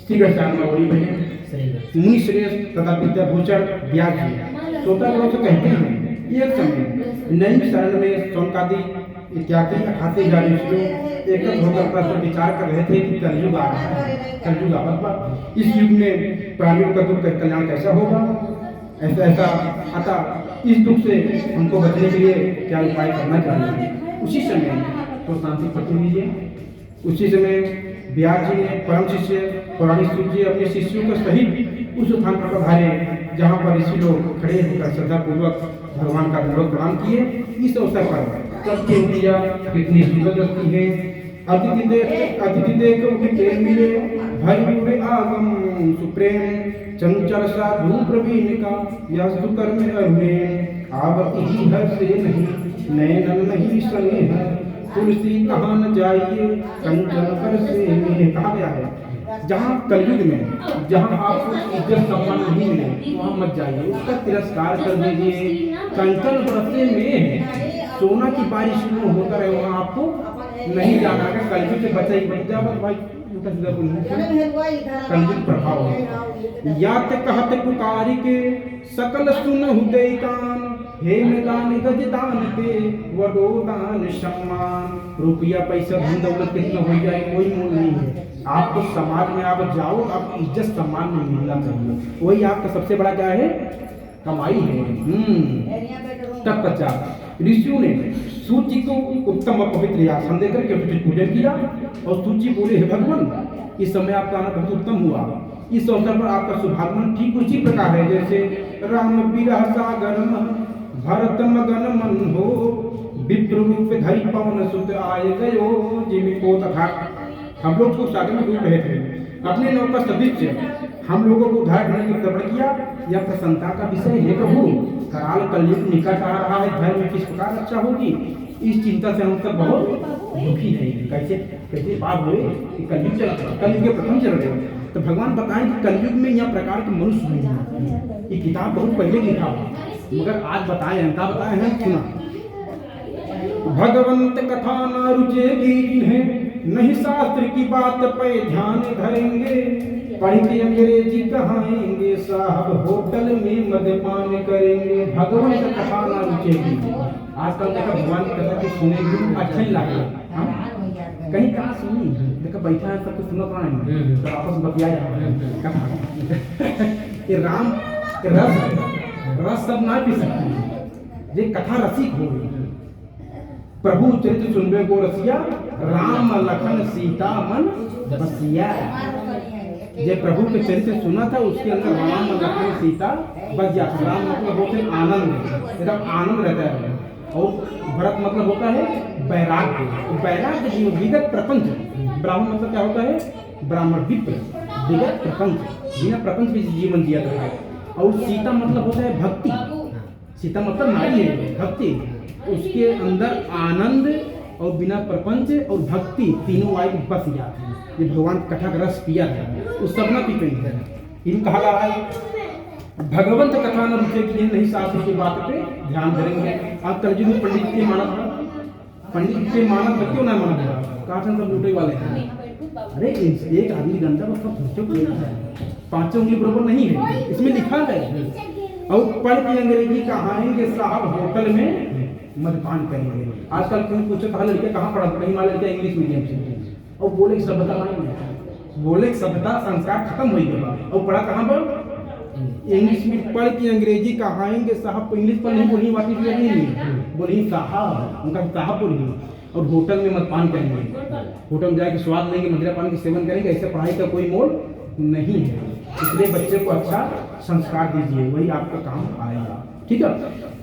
श्रीगढ़ चांदमावली में मुनि श्रेष्ठ तथा विद्याभूषण व्यास जी श्रोता लोग से कहते हैं एक समय नई शरण में सौनकादि इत्यादि 88 ऋषियों एकत्र होकर प्रश्न विचार कर रहे थे कि कलयुग आ रहा है, कलयुग आवत इस युग में प्राणियों का दुख का कल्याण कैसा होगा, ऐसा ऐसा अतः इस दुख से हमको बचने के लिए क्या उपाय करना चाहिए। उसी समय तो शांति पकड़ लीजिए। उसी समय व्यास जी ने परम शिष्य पौराणिक सूत जी अपने शिष्यों के सहित उस स्थान पर पधारे जहाँ पर ऋषि लोग खड़े होकर श्रद्धापूर्वक भगवान का दंडवत प्रणाम किए। इस अवसर पर सबके इंद्रिया कितनी सुंदर लगती है। अतिथि देख उठे प्रेम मिले भरी हुए आगम सुप्रेम चंचल साधु प्रवीण का यस्तु कर्म में आवती ही हर से नहीं नैनन नहीं सने है तुलसी कहाँ न जाइए कंचन कर से कहा गया है। जहाँ कलयुग में जहाँ आपको इज्जत सम्मान नहीं मिले वहाँ मत जाइए, उसका तिरस्कार कर दीजिए। कंचन बरसे में सोना की बारिश में होता रहे वहाँ आपको नहीं जाना है। कलयुग से बचा ही बच जाओ भाई, कलयुग प्रभाव यात कहत पुकारी के सकल सुन हुदय कान हे मैदान गजदान के वडो दान सम्मान। रुपया पैसा धन दौलत कितना हो जाए कोई मोल नहीं है। आपको समाज में आप जाओ आपको इज्जत सम्मान में मिलना चाहिए, वही आपका सबसे बड़ा क्या है कमाई है। तब पश्चात ऋषियों ने सूत जी को उत्तम और पवित्र आसन देकर के उचित पूजन किया और सूत जी बोले हे भगवान इस समय आपका आना बहुत उत्तम हुआ। इस अवसर पर आपका शुभागमन ठीक उसी प्रकार है जैसे राम विरह सागर भरत मगन मन हो विप्र रूप धरि पवन सुत आए गयो जिमि को तथा। हम लोग को सागर में डूब रहे थे, अपने नौका सदृश हम लोगों को उद्धार करने की प्रबल किया। यह प्रसन्नता का विषय है प्रभु, कराल कलयुग निकट आ रहा है, धर्म किस प्रकार रक्षा होगी इस चिंता से हम सब बहुत दुखी है। कैसे कैसे बात हुए कि कलयुग चला कलयुग के प्रथम चरण है तो भगवान बताएं कि कलयुग में यह प्रकार के मनुष्य नहीं है। ये किताब बहुत पहले लिखा हुआ मगर आज बताए हैं, क्या बताए हैं सुना। भगवंत कथा न रुचेगी इन्हें नहीं शास्त्र की बात पे ध्यान धरेंगे पढ़ के अंग्रेजी कहाएंगे साहब होटल में मद्यपान करेंगे। भगवंत कथा न रुचेगी आजकल देखा भगवान की कथा की सुनेगी अच्छा ही लगे कहीं कहाँ सुनी देखा बैठा है सब कुछ सुना पड़ा है तो आपस में बतियाया ये राम रस सब ना पी सकती ये कथा रसिक हो प्रभु चरित्र सुनबे को रसिया राम लखन सीता मन बसिया। ये प्रभु के चरित्र सुना था उसके अंदर राम लखन सीता बस गया। राम मतलब होते हैं आनंद, एकदम आनंद रहता है और भरत मतलब होता है वैराग्य। तो वैराग्य जीवन विगत प्रपंच, ब्राह्मण मतलब क्या होता है ब्राह्मण विप्र, विगत प्रपंच बिना प्रपंच के जीवन जिया जाता है। और सीता मतलब होता है भक्ति, सीता मतलब नारी है भक्ति, उसके अंदर आनंद और बिना प्रपंच और भक्ति तीनों आयु बस जाते हैं। ये भगवान कथा का रस पिया है उस सब न पीते हैं। इन कहा जा रहा है भगवंत कथा न रुचेगी नहीं शास्त्र की बात पे ध्यान धरेंगे। आज कलयुग में पंडित के मानव क्यों ना मानव कहा सब लूटे वाले हैं। अरे एक आदमी गंदा मतलब पांचों उंगली बरोबर नहीं है इसमें लिखा है। और पढ़ के अंग्रेजी कहाएंगे साहब होटल में मद्यपान करेंगे। आजकल क्यों पूछो कहा लड़के कहाँ पढ़ा कहीं वाला लड़का इंग्लिश मीडियम से और बोले सभ्यता नहीं बोले सभ्यता संस्कार खत्म हो गया और पढ़ा कहाँ पर इंग्लिश में पढ़ के अंग्रेजी कहाएंगे साहब को इंग्लिश पर नहीं बोली बात नहीं बोली साहब उनका साहब बोली। और होटल में मद्यपान करेंगे, होटल में जाके स्वाद लेंगे मदिरा पान के सेवन करेंगे। ऐसे पढ़ाई का कोई मोल नहीं है। इसलिए बच्चे को अच्छा संस्कार दीजिए वही आपका काम आएगा। ठीक है।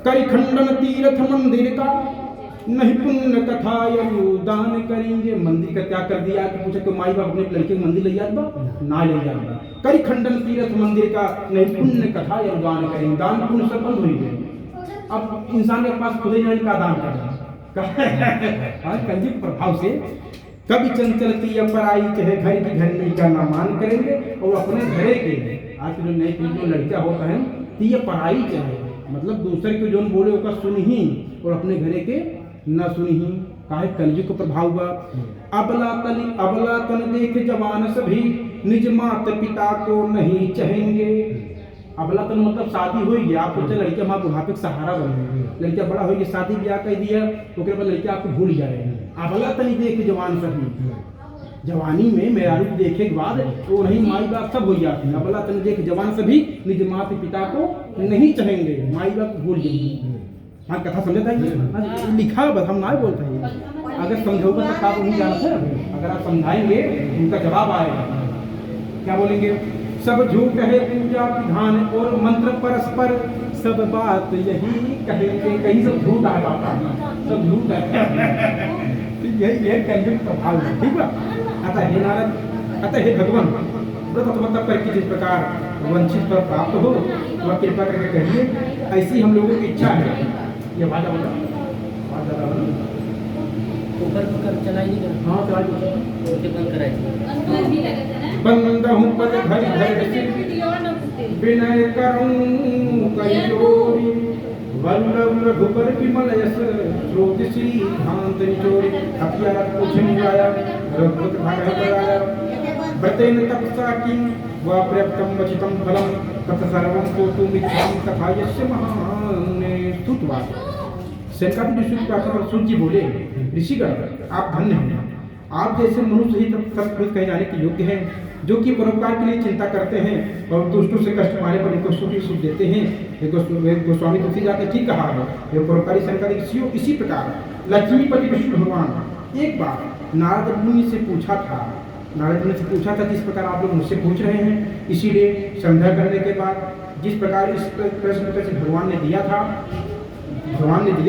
कई खंडन तीर्थ मंदिर का नहीं पुण्य कथा दान करेंगे। मंदिर का त्याग कर दिया कि पूछे कि माई बाप अपने लड़के को मंदिर ले जाता ना ले जाता। कई खंडन तीर्थ मंदिर का नहीं पुण्य कथा दान करेंगे। दान पुण्य सब बंद हो गए। अब इंसान के पास खुद ही नहीं का दान करना कलयुग प्रभाव से कभी चंचलती या पराई चाहे घर की घर नहीं का ना मान करेंगे और अपने घरे के आज जो नई पीढ़ी जो लड़का होता है तो ये पराई चाहे मतलब दूसरे को जो बोले उसका सुन ही और अपने घरे के न सुन ही काहे कलयुग का प्रभाव हुआ। अबला तन देख जवान सभी, निज माता पिता को नहीं चाहेंगे। अबला तन मतलब शादी हो गई, आप सोचे लड़कियां माँ बुढ़ापे का सहारा बने, लड़कियां बड़ा हो गई, शादी ब्याह कर दिया तो बाद लड़कियां आपको भूल जाए। अबला तन देख जवान सभी, जवानी में मेहरारू देखे के बाद तो नहीं माई बाप सब हो जाते हैं। अबला तन देख जवान सभी, निज माता पिता को नहीं चाहेंगे, माई बाप को भूल जाएंगे। हाँ, कथा समझता है, लिखा बस हम ना बोलते हैं। अगर समझोगे तो आप नहीं जानते, अगर आप समझाएंगे उनका जवाब आएगा। क्या बोलेंगे? सब झूठ है पूजा विधान और मंत्र परस्पर, सब बात यही कहेंगे। कहीं सब झूठ आ जाता है, सब झूठ है। यही कलयुग का भाव है, ठीक है। अतः हे नारद, अतः हे भगवान, व्रत पर जिस प्रकार वंचित पर प्राप्त हो वह कृपा करके कहिए, ऐसी हम लोगों की इच्छा है। ये बात ऊपर कर चलाइएगा। हाँ चलाइए, बंद कराइए। बंद हूँ पद धरि धरि विनय करूँ कई जोरी, वल्लभ रघुबर विमल यस स्रोत श्री धांत निचोरी। हथियार कुछ नहीं आया, रघुपत भाग कराया, व्रतेन तपसा किं वा पर्याप्तं वचितं फलं, तत् सर्वं स्तोतुं इच्छामि तथा यस्य महान् स्तुत्वा। सूर्य बोले, ऋषिगण आप धन्य हैं, आप जैसे मनुष्य ही तत्पुरुष कहे जाने के योग्य हैं, जो कि परोपकार के लिए चिंता करते हैं और दुष्टों से कष्ट पाने पर इनको सुख सुख देते हैं। गोस्वामी तुलसी जाते ठीक कहा है, ये परोपकारी संकर ऋषियों। इसी प्रकार लक्ष्मीपति विष्णु भगवान एक बार नारद मुनि से पूछा था जिस प्रकार आप लोग मुझसे पूछ रहे हैं, इसीलिए संध्या करने के बाद जिस प्रकार इस प्रश्न से भगवान ने दिया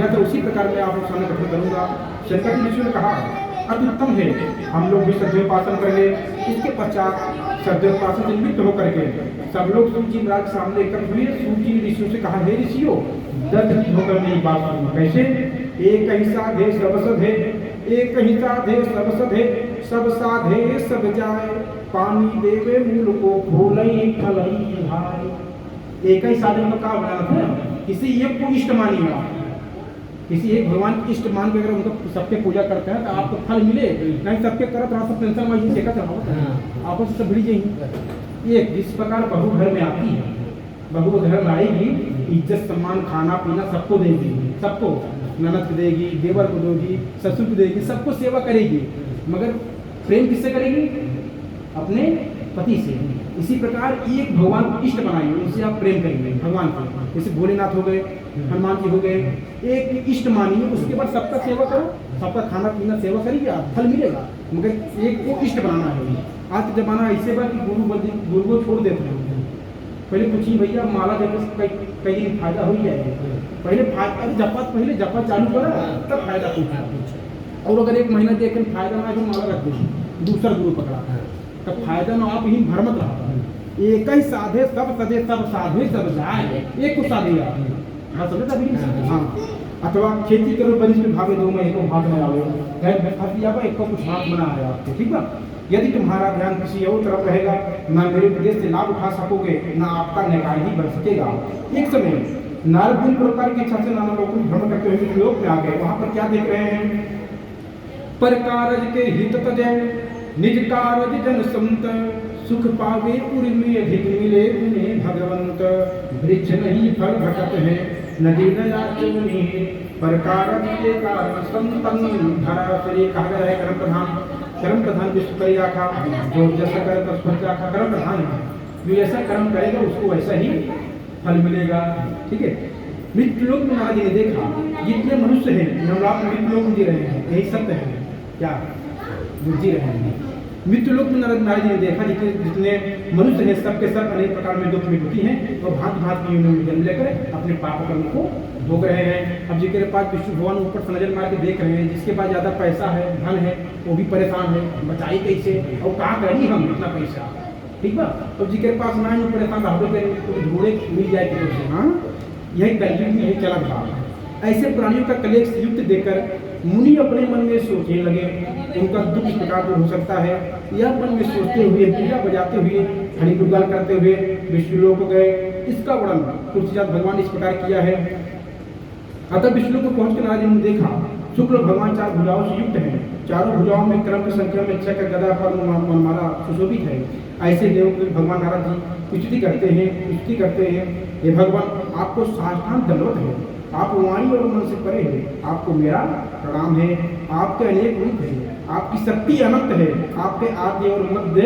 था उसी प्रकार मैं आप लोग सामने कथन करूंगा। शंकर जी ऋषि ने कहा अति उत्तम है, हम लोग भी श्रद्धोपासन करेंगे। इसके पश्चात श्रद्धोपासन से निवृत्त होकर के सब लोग सूत जी महाराज सामने एकत्र हुए। सूत जी ऋषियों से कहा, हे ऋषियों, दर्द होकर मेरी बात सुनो। कैसे? एक ही साधे सब सधे, एक ही साधे सब सधे, सब साधे सब जाए, पानी देवे मूल को फूलई फलई भाई। एक ही साधन का क्या बनाना था? किसी एक को इष्ट मानिएगा, किसी एक भगवान की इष्ट मान के अगर उनको सबके पूजा करते हैं तो आपको फल मिले, नहीं सबके करत रहा, सब टेंशन में देखा रहा, आपस से भिड़ी जाएंगी। एक जिस प्रकार बहू घर में आती है, बहू घर में आएगी, इज्जत सम्मान खाना पीना सबको देगी, सबको ननद को देगी, देवर को देगी, ससुर को देगी, सबको सेवा करेगी, मगर प्रेम किससे करेगी? अपने पति से। इसी प्रकार एक भगवान को इष्ट बनाइए, उनसे आप प्रेम करेंगे भगवान को। जैसे भोलेनाथ हो गए, हनुमान जी हो गए, एक इष्ट मानिए, उसके बाद सबका सेवा करो, सबका खाना पीना सेवा करिए, आप फल मिलेगा, मगर एक को इष्ट बनाना है। आज का जमाना ऐसे बा कि गुरु को छोड़ देते हैं। पहले पूछिए भैया माला जब कई दिन फायदा हो जाएगा, पहले जपा चालू करा तब फायदा पूछा। और अगर एक महीना देख फायदा ना तो माला रख दीजिए, दूसरा गुरु पकड़ा तब फायदा ना, आप ही भ्रमत रहा। एक ही साधे सब सदे, सब साधे सब जाए, एक को साधे हाँ समझता भी। हाँ, अथवा खेती करो बरिश में भागे, दो में एक को हाथ में आवे, एक को कुछ हाथ बना है आपको, ठीक है। यदि तुम्हारा ध्यान किसी और तरफ रहेगा, ना मेरे उपदेश से लाभ उठा सकोगे, ना आपका न्याय ही बढ़ सकेगा। एक समय नारद मुनि प्रकार की इच्छा से नाना लोगों को भ्रमण करते हुए लोक में आ गए। वहां पर क्या देख रहे हैं? पर कारज के हित तजय, निज कारज जन संत, सुख पावे उर में अधिक मिले उन्हें भगवंत। वृक्ष नहीं फल भटक है, नदी दया चुनी, पर कारज के कारण संतन धरा शरीर। कहा गया है कर्म प्रधान विश्व करी राखा, जो जैसा करे तस्फल राखा। कर्म प्रधान है, जो ऐसा कर्म करेगा उसको वैसा ही फल मिलेगा, ठीक है। मृत्यु लोक में नारद जी ने देखा, जितने मनुष्य हैं नवरात्र मृत्यु लोक में जी रहे हैं, यही सत्य है क्या? जी रहे हैं मृत्यु लोक में। नारद जी ने देखा जितने मनुष्य हैं सबके सब अनेक प्रकार में दुख में दुखी हैं और भांति भांति की योनियों में जन्म लेकर अपने पाप कर्म को भोग रहे हैं। अब जिसके पास विष्णु भगवान ऊपर से नजर मार के देख रहे हैं, जिसके पास ज़्यादा पैसा है, धन है, वो भी परेशान है, बचाई कैसे और कहाँ करेंगे हम इतना पैसा, ठीक है। तो जिसके पास ना ही परेशान रहोगे घोड़े मिल जाए किसी से। हाँ, यही कलयुग में यही चला था। ऐसे प्राणियों का कलेश युक्त देकर मुनि अपने मन में सोचने लगे, उनका दुख इस प्रकार दूर हो सकता है। यह मन में सोचते हुए, पूजा बजाते हुए, हरि गुणगान करते हुए विष्णु लोक को गए। इसका वर्णन तुलसीदास भगवान ने इस प्रकार किया है। अतः विष्णु को पहुंचकर नारद जी ने देखा शुक्ल भगवान 4 भुजाओं से युक्त हैं, चारों भुजाओं में क्रम की संख्या में 6 का गदा पर माला सुशोभित है। ऐसे देव भगवान नारद जी स्तुति करते हैं, हे भगवान आपको साष्टांग दंडवत है, आप वाणी और मन से परे है, आपको मेरा प्रणाम है। आपके अनेक रूप है, आपकी शक्ति अनंत है, आपके आदि और मध्य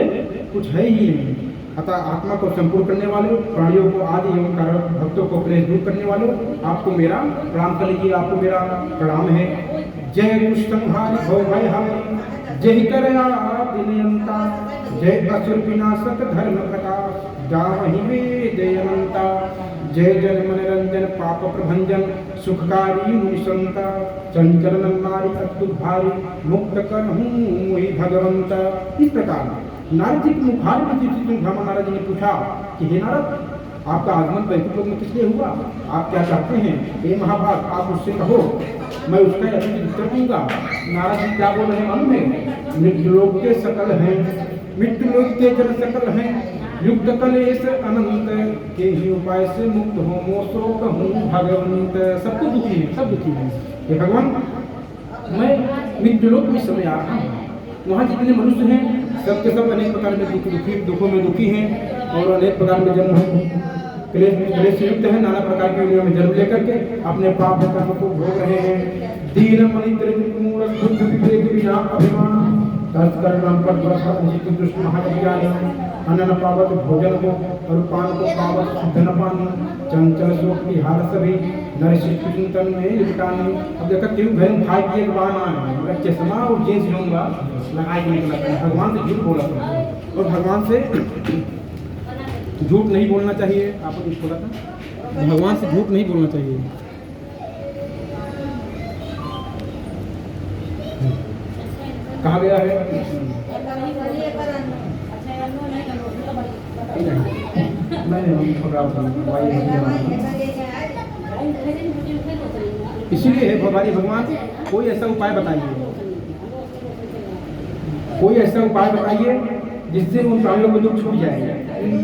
कुछ है ही नहीं। अतः आत्मा को संपूर्ण करने वाले, प्राणियों को आदि एवं कारण, भक्तों को क्लेश दूर करने वाले, आपको मेरा प्रणाम कर लीजिए, आपको मेरा प्रणाम है। जय दुष्टंहारी भव भय हारी, जय कर आदि नियंता, जय असुर विनाशक धर्म प्रकाश, गावहि वेद अनंता, जय जन मनोरंजन पाप प्रभंजन, सुखकारी मुनिसंता, चंचल नारी अद्भुत भारी, मुक्त करहूँ मोहि भगवंता। इस प्रकार नारद जी के मुखार में ब्रह्मा नारद जी ने पूछा कि हे नारद, आपका आगमन वैकुंठ लोक में किस लिए हुआ, आप क्या चाहते हैं? हे महाभाग, आप मुझसे कहो, मैं उसका यथोचित उत्तर दूंगा। नारद जी क्या बोल रहे हैं मालूम है? मृत्युलोक के सकल हैं, मृत्युलोक के जन सकल हैं, युक्त कलेश अनंत, के ही उपाय से मुक्त हो मोसो कहूँ भगवंत। सबको दुखी है, सब दुखी है। हे भगवान, मैं मृत्युलोक में समय आ रहा हूँ, वहाँ जितने मनुष्य हैं सबके सब अनेक प्रकार में दुखों में दुखी हैं और अनेक प्रकार के जन्म क्लेश से युक्त है, नाना प्रकार के युगों में जन्म लेकर के अपने पाप कर्म को भोग रहे हैं। दीन मनिद्र मूढ़ बुद्ध विवेक विना अभिमान, तत्कर्म पर दुष्ट महाज्ञानी, अन्न पावत भोजन को और पान को पावत शुद्ध न पानी, चंचल शोक विहार सभी नरसिक चिंतन में लिपटाने। अब देखा क्यों घर भाई की एक बहाना है, चश्मा और जींस लूंगा लगा के निकला था, भगवान से झूठ बोला था। और भगवान से झूठ नहीं बोलना चाहिए, आपको कुछ बोला था, भगवान से झूठ नहीं बोलना चाहिए। कहा गया है इसीलिए हमारी भगवान कोई ऐसा उपाय बताइए, कोई ऐसा उपाय बताइए जिससे उन प्राणियों को दुख छूट जाए।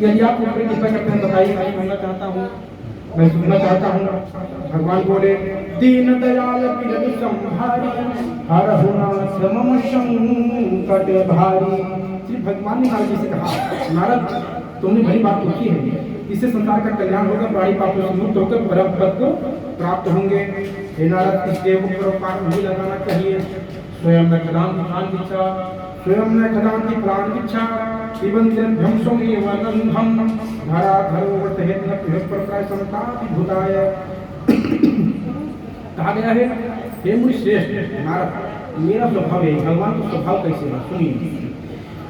यदि आप मुझ पर कृपा करते हैं बताइए, मैं सुनना चाहता हूँ, मैं सुनना चाहता हूँ। भगवान बोले, दीन दयाल पिलु संहारी, हरहु नाथ मम संकट भारी। श्री भगवान ने नारद जी से कहा, नारद तुमने बड़ी बात पूछी है, इससे संसार का कल्याण होगा, प्राणी पापों से मुक्त होकर परम पद को प्राप्त होंगे। हे नारद, इस देव को परोपकार नहीं लगाना चाहिए, स्वयं में खदान की प्राण दीक्षा, स्वयं में खदान की प्राण दीक्षा, शिवंजन ध्वंसों एवं हम धरा धरो वर्त हेत न पिह पर प्राय संतापि भूताय। कहा गया है, हे मुनि श्रेष्ठ नारद, मेरा स्वभाव है, भगवान का स्वभाव कैसे है सुनिए।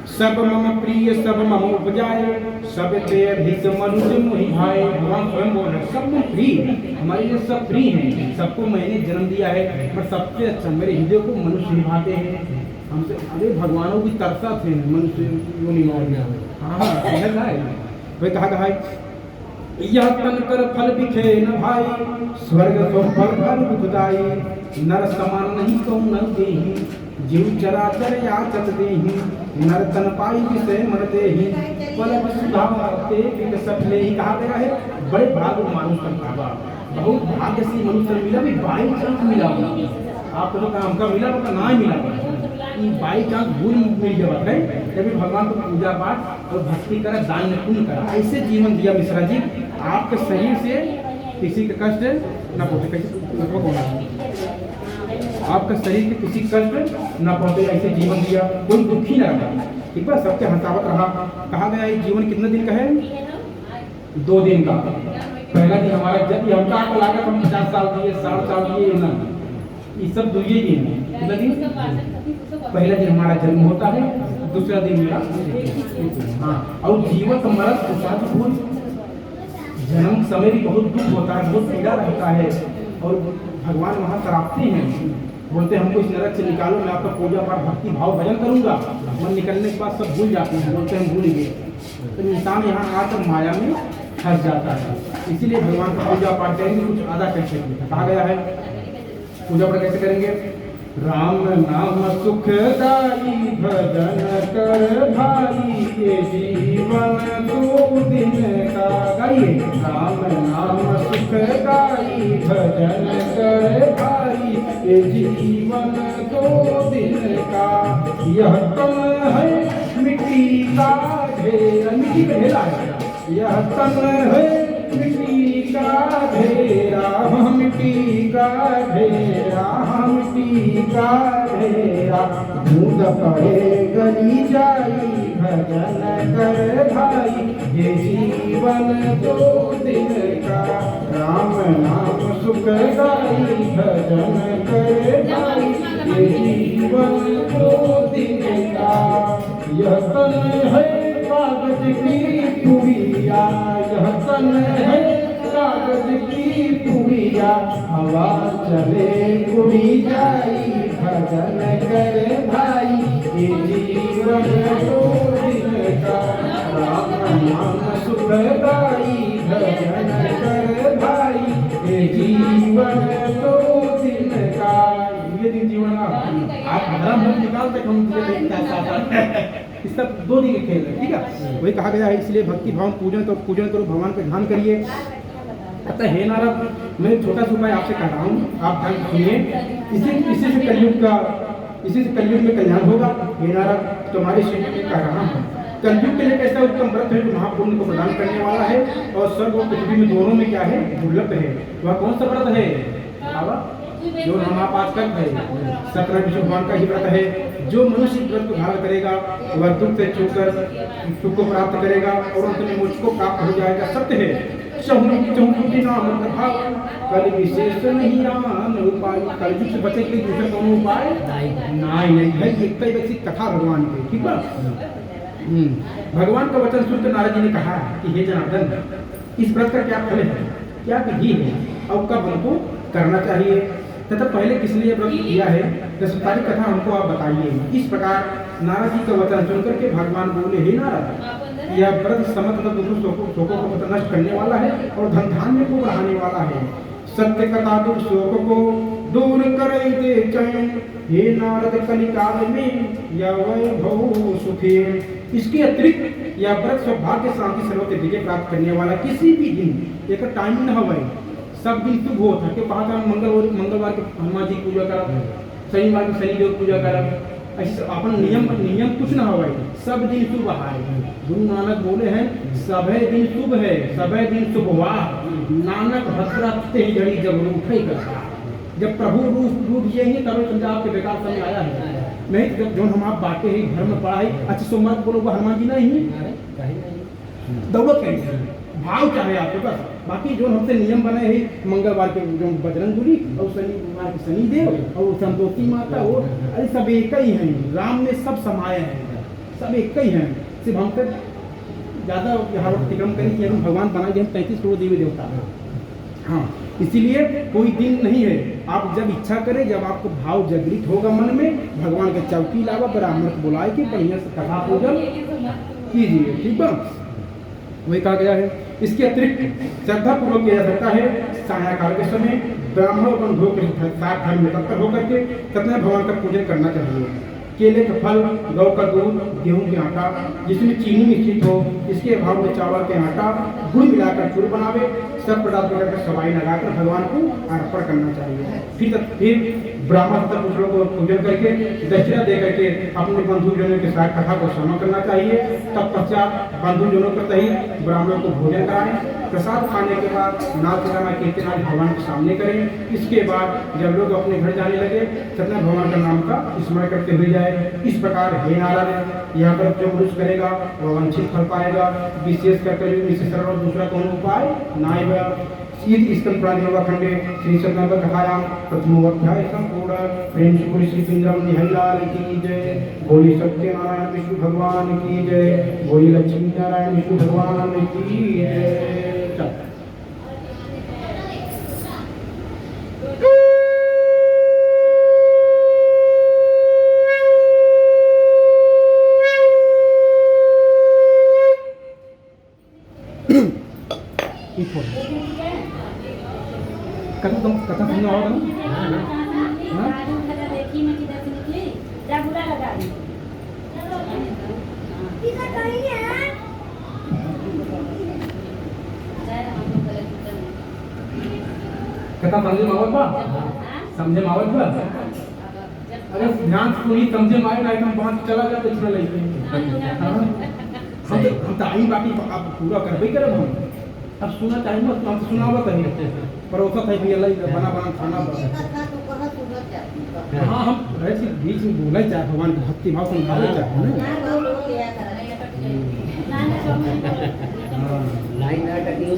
सब मम प्रिय सब मम उपजाए, सब ते अधिक मनुज मोहि भाए। भगवान स्वयं बोल रहे, सब में प्रिय, हमारे लिए सब प्रिय हैं, सबको मैंने जन्म दिया है, पर सबसे अच्छा मेरे हृदय को मनुष्य निभाते हैं। हमसे अरे भगवानों की तरसा थे मनुष्य को निभाने। हाँ वे कहा है, यह तन कर फल बिखे न भाई, स्वर्ग तो फल भर दुखदाई, नर समान नहीं तो न देही, जीव चराचर याचत देही, नर तन पाई विषय मन देही, पलक सुधाते विक सफले। ही कहा गया है, बड़े भाग मानुष का बहुत भाग्य से मनुष्य मिला, भी बाई चांस मिला। आप तो काम का मिला तो ना मिला, बाई चांस भूल मिल जाता है। जब भगवान को पूजा पाठ और भक्ति करा, दान पुण्य करा, ऐसे जीवन दिया मिश्रा जी, आपके शरीर से किसी का कष्ट न पहुंचे, आपका शरीर के किसी कष्ट न पहुंचे, ऐसे जीवन दिया, कोई दुखी न रहा, ठीक है, सबके हंसावत रहा। कहा गया ये जीवन कितने दिन का है? 2 दिन का। पहला दिन हमारा जब हमका आपको लागत हम 50 साल दिए, 60 साल दिए ना, ये सब 2 दिन है। कितना दिन? पहला दिन हमारा जन्म होता है, दूसरा दिन मेरा हाँ, और जीवन का मरण के साथ भूल, जन्म समय भी बहुत दुख होता है, बहुत पीड़ा रहता है। और भगवान वहाँ तरापते हैं, बोलते हैं हमको इस नरक से निकालो, मैं आपका पूजा पाठ भक्ति भाव भजन करूँगा। मन निकलने के बाद सब भूल जाते हैं, बोलते हैं भूल गए, तो इंसान यहाँ आकर माया में फंस जाता है। इसीलिए भगवान का पूजा पाठ करेंगे, कुछ अदा कैसे कहा गया है, पूजा पाठ कैसे करेंगे? राम नाम सुखदाई, भजन कर भाई, के जीवन 2 दिन का। गाइए, राम नाम सुखदाई, भजन कर भाई, के जीवन जीवन दो दिन का, यह तन है मिट्टी का ढेर, मिट्टी का ढेरा है, यह तन है मिट्टी का ढेरा, मिट्टी का ढेरा, मिट्टी का ढेरा, दूध पड़े गली जाई भजन कर भाई, ये जीवन दो दिन का, राम नाम सुख गाई भजन कर भाई, ये जीवन दो दिन का, यह तन है कागज की पुड़िया, यह तन है कागज की पुड़िया, हवा चले उड़ी जाई भजन कर भाई, ये जीवन दो दिन का, राम नाम सुख गाई भजन कर भाई, ये जीवन दो दिन का। ये दिन जीवन आप भरा मन निकालते हम इस सब दो दिन के खेल है, ठीक है। वही कहा गया है, इसलिए भक्ति भाव पूजन करो, भगवान पे ध्यान करिए। अतः हे नारद, मैं छोटा सा उपाय आपसे कह रहा हूँ, आप ध्यान सुनिए। इसी से कलयुग में कल्याण होगा। हे नारद, तुम्हारे शरीर में कह रहा हूँ, कलयुग के लिए कैसा उत्तम व्रत है जो महापुण्य को प्रदान करने वाला है, और स्वर्ग और पृथ्वी में दोनों में क्या है, दुर्लभ है। वह कौन सा व्रत है बाबा? जो हम आप आज करते हैं, सत्यनारायण विष्णु भगवान का ही व्रत है। जो मनुष्य व्रत को धारण करेगा वह दुख से छूकर सुख को प्राप्त करेगा और अंत में मोक्ष को प्राप्त हो जाएगा। सत्य है, चहुमुखी नाम प्रभाव, कल विशेष नहीं आन उपाय। कलयुग से बचे के लिए दूसरा कौन उपाय नहीं है। एक व्यक्ति कथा भगवान की, ठीक है। भगवान का वचन सुनकर नारद जी ने कहा कि हे जनार्दन, इस व्रत का क्या फल है, क्या विधि है और कब हमको करना चाहिए, तथा पहले किस लिए व्रत किया है, सारी कथा हमको आप बताइए। इस प्रकार नारद जी का वचन सुनकर के भगवान बोले, हे नारद, यह व्रत समस्त शोकों को नष्ट करने वाला है और धन धान्य को बढ़ाने वाला है। सत्य कथा दुख शोक को दूर करे दे चैन, हे नारद कलिकाल में यह वैभव सुखे। इसके अतिरिक्त यह व्रत सौभाग्य शांति सर्वत्र विजय प्राप्त करने वाला, किसी भी दिन एक टाइम न हो, सब दिन शुभ होता है। पाँच मंगलवार के हनुमान जी पूजा करब, शनिवार के शनिदेव पूजा करब, ऐसे अपन नियम कुछ ना हो, सब दिन शुभ है। गुरु नानक बोले हैं, सभे दिन शुभ है, सभे दिन शुभ हुआ। नानक भद्रते ही जड़ी जब रूप ही करता, जब प्रभु रूप ये ही तब समझा आपके बेकार समय आया है। नहीं जब जो हम आप बातें ही घर में पढ़ाई अच्छे सोमवार बोलो हनुमान जी नहीं दौलत कहेंगे, भाव चाहे आपके पास। बाकी जो हमसे नियम बने हैं, मंगलवार के जो बजरंगबली और शनिवार के शनिदेव और संतोषी माता, वो अरे सब एक ही हैं। राम में सब समाये हैं, सब एक ही हैं। सिर्फ हमसे ज़्यादा यहाँ अतिक्रम करें कि हम भगवान बनाए हम 33 करोड़ देवी देवता। हाँ, इसीलिए कोई दिन नहीं है। आप जब इच्छा करें, जब आपको भाव जागृत होगा मन में, भगवान के चौकी लावा, ब्राह्मण को बुलाए के बढ़िया से कथा पूजन कीजिए, ठीक है। वही कहा गया है। इसके अतिरिक्त श्रद्धा पूर्वक किया जा सकता है। सायंकाल के समय ब्राह्मण बंधुओं के साथ धर्म में तत्पर होकर के सत्यनारायण भगवान का पूजन करना चाहिए। केले का फल, गौ का दूध, गेहूं के आटा जिसमें चीनी मिश्रित हो, इसके अभाव में चावल के आटा गुड़ मिलाकर चूर बनावे, सब पदार्थ मिलाकर सवाई लगाकर भगवान को अर्पण करना चाहिए। फिर ब्राह्मण तथा पुरुषों को पूजन करके दक्षिणा दे करके अपने बंधुजनों के साथ कथा को श्रवण करना चाहिए। तब पश्चात बंधुजनों के सहित ब्राह्मणों को भोजन कराएं। प्रसाद खाने के बाद नाथ गाना कीर्तन भगवान के सामने करें। इसके बाद जब लोग अपने घर जाने लगे, सत्यनारायण भगवान का नाम का स्मरण करते हुए जाए। इस प्रकार हे नारद, यहाँ पर जो पुरुष करेगा वह वांछित फल पाएगा। विशेष करके इससे सरल और दूसरा कौन उपाय नाय इसकल प्राणियोगा खंडे श्री सत्यनारायण कथायाम प्रथमो अध्याय संपूर्ण। प्रेम से बोली श्री पिंजरम निहलाल की जय। बोली सत्यनारायण विष्णु भगवान की जय। बोली लक्ष्मी नारायण विष्णु भगवान की जय। कथा सुनना होगा ना? कथा समझे मावत बा? समझे मावत बा? अगर ध्यान से सुनी समझे मारे ना एकदम बांध के चला जाए तो इसमें लगे हम तो आई बाकी आप पूरा करबे करब हम अब सुना चाहिए ना हम सुनावा कहीं पर औसत है भी अल्लाह बना बना खाना हाँ हम ऐसे बीच में बोला चाहे भगवान की भक्ति भाव समझावे चाहे ना लाइन ना टकी हो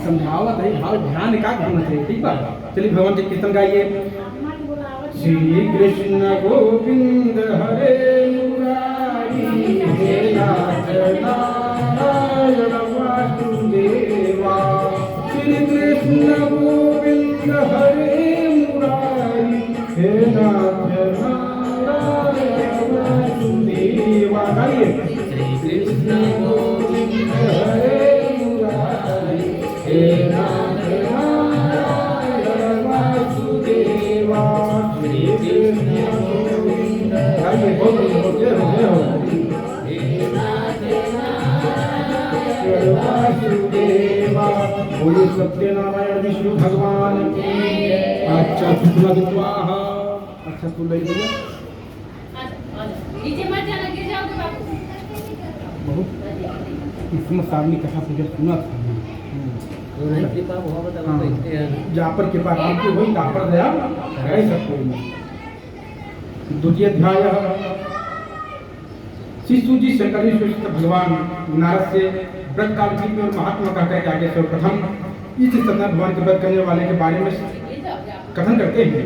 समझावत है भाव ध्यान एकाग्र होना चाहिए ठीक बा चलिए भगवान के कीर्तन गाइए श्री कृष्ण गोविंद हरे मुरारी हे नाथ नारायण वासुदेवा श्री कृष्ण गोविंद हरे मुरारी हे नाथ नारायण वासुदेवा गाइए श्री कृष्ण गोविंद हरे मुरारी हे नाथ नारायण वासुदेवा श्री कृष्ण गोविंद गाइए बहुत जय हो वासुदेवा बोलो सत्यनारायण विष्णु भगवान की अच्छा सुना स्वाहा अच्छा सुन रही भैया नीचे मत जाना गिर जाओगे बाबू बहुत इसमें सामने कथा पूजा सुना था तो नहीं कृपा हुआ बताओ हाँ। कैसे जहाँ पर कृपा आपकी वही तहाँ पर दया है सबको द्वितीय अध्याय शिशु जी शंकर भगवान नारद से व्रत काल और महात्मा कहते हैं कि आगे सर्वप्रथम इस सत्य भगवान के व्रत करने वाले के बारे में कथन करते हैं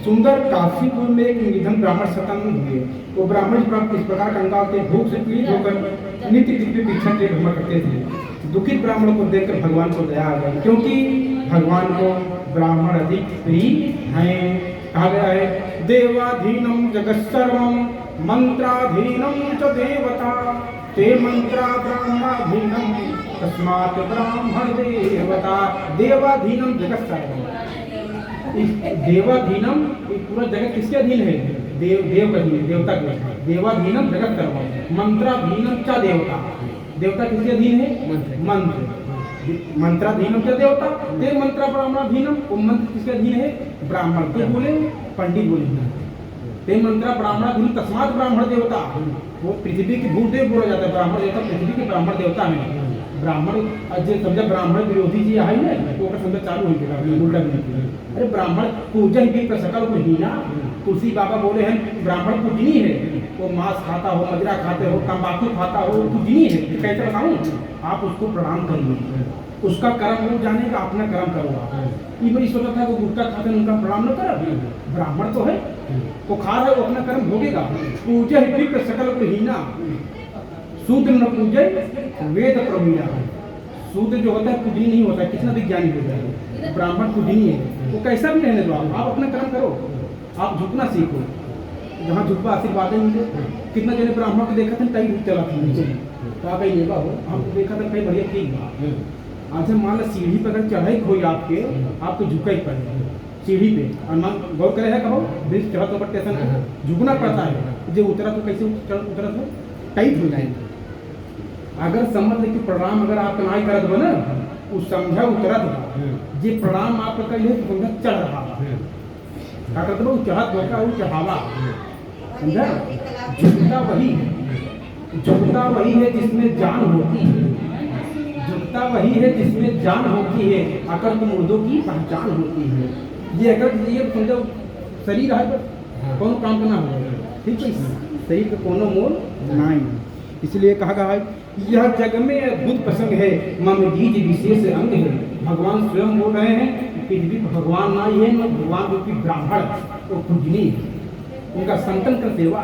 सुंदर काशीपुर में एक निधन ब्राह्मण सत्संग हुए वो ब्राह्मण इस प्रकार कंगाल के भूख से पीड़ित होकर नित्य दिव्य भिक्षा के भ्रमण करते थे दुखित ब्राह्मणों को देखकर भगवान को दया आ गई क्योंकि भगवान को ब्राह्मण अधिक प्रिय हैं कहा गया है देवाधीनम जगत सर्वम मंत्राधीनम च देवता ते मंत्रा ब्रह्माधीनम तस्मात् ब्राह्मण देवता देवाधीनम जगत सर्वम इस देवाधीनम ये पूरा जगत किसके अधीन है देव देव का अधीन देवता के देवाधीनम जगत सर्वम मंत्राधीनम च देवता देवता किसके अधीन है मंत्र मंत्राधीनम च देवता ते मंत्रा ब्राह्मणाधीनम वो मंत्र किसके अधीन है ब्राह्मण तो बोले पंडित बोले ते मंत्रा ब्राह्मणाधीन तस्मात् ब्राह्मण देवता वो पृथ्वी की भूदेव बोला जाता है ब्राह्मण देवता पृथ्वी के ब्राह्मण देवता है ब्राह्मण जो समझा ब्राह्मण विरोधी जी आई ना तो समझा चालू हो गया उल्टा भी अरे ब्राह्मण पूजन की सकल को हीना तुलसी बाबा बोले हैं ब्राह्मण पूजनी है वो मांस खाता हो मदिरा खाते हो तंबाकू खाता हो पूजनी है कैसे बताऊं आप उसको प्रणाम करिए उसका कर्म वो जानेगा अपना कर्म करो ये मैं सोचा था वो गुटखा खाते हैं उनका प्रणाम न कर ब्राह्मण तो है वो खा रहा है वो अपना कर्म भोगेगा पूजा ही सकल को हीना शूद्र न पूजे वेद प्रवीणा शूद्र जो होता है पूजनी नहीं होता कितना विज्ञानी हो जाए ब्राह्मण पूजनी है वो कैसा भी रहने दो आप अपना कर्म करो आप झुकना सीखो जहाँ झुकवा आशीर्वाद मिले कितना जने ब्राह्मण को देखा था कई चला था नीचे तो आप कहीं लेगा हो हमको देखा था कहीं बढ़िया ठीक आज हम मान लो सीढ़ी पर अगर चढ़ाई कोई आपको झुका ही पड़ेगा सीढ़ी पे और मान गौर करे है कहो ब्रिज चढ़ा तो स्टेशन पे झुकना पड़ता है जो उतरा तो कैसे उतरा तो टाइट हो जाएगा अगर समझ ले कि प्रणाम अगर आप नहीं करत हो ना उस समझा उतरत हो जे प्रणाम आप कर ले तो समझा चढ़ रहा क्या करते हो चढ़त होगा वो चढ़ावा समझा झुकता वही है जिसमें जान होती है झुकता वही है जिसमें जान होती है अकड़ मुर्दों की पहचान होती है ये अगर ये समझो शरीर है तो कौन काम करना होगा ठीक है शरीर का कोनो मोल नहीं इसलिए कहा गया है यह जग में अद्भुत प्रसंग है मम बीज विशेष अंग है भगवान स्वयं बोल रहे हैं पृथ्वी भगवान ना ही है न भगवान जो कि ब्राह्मण तो पूजनी है उनका संतन कर सेवा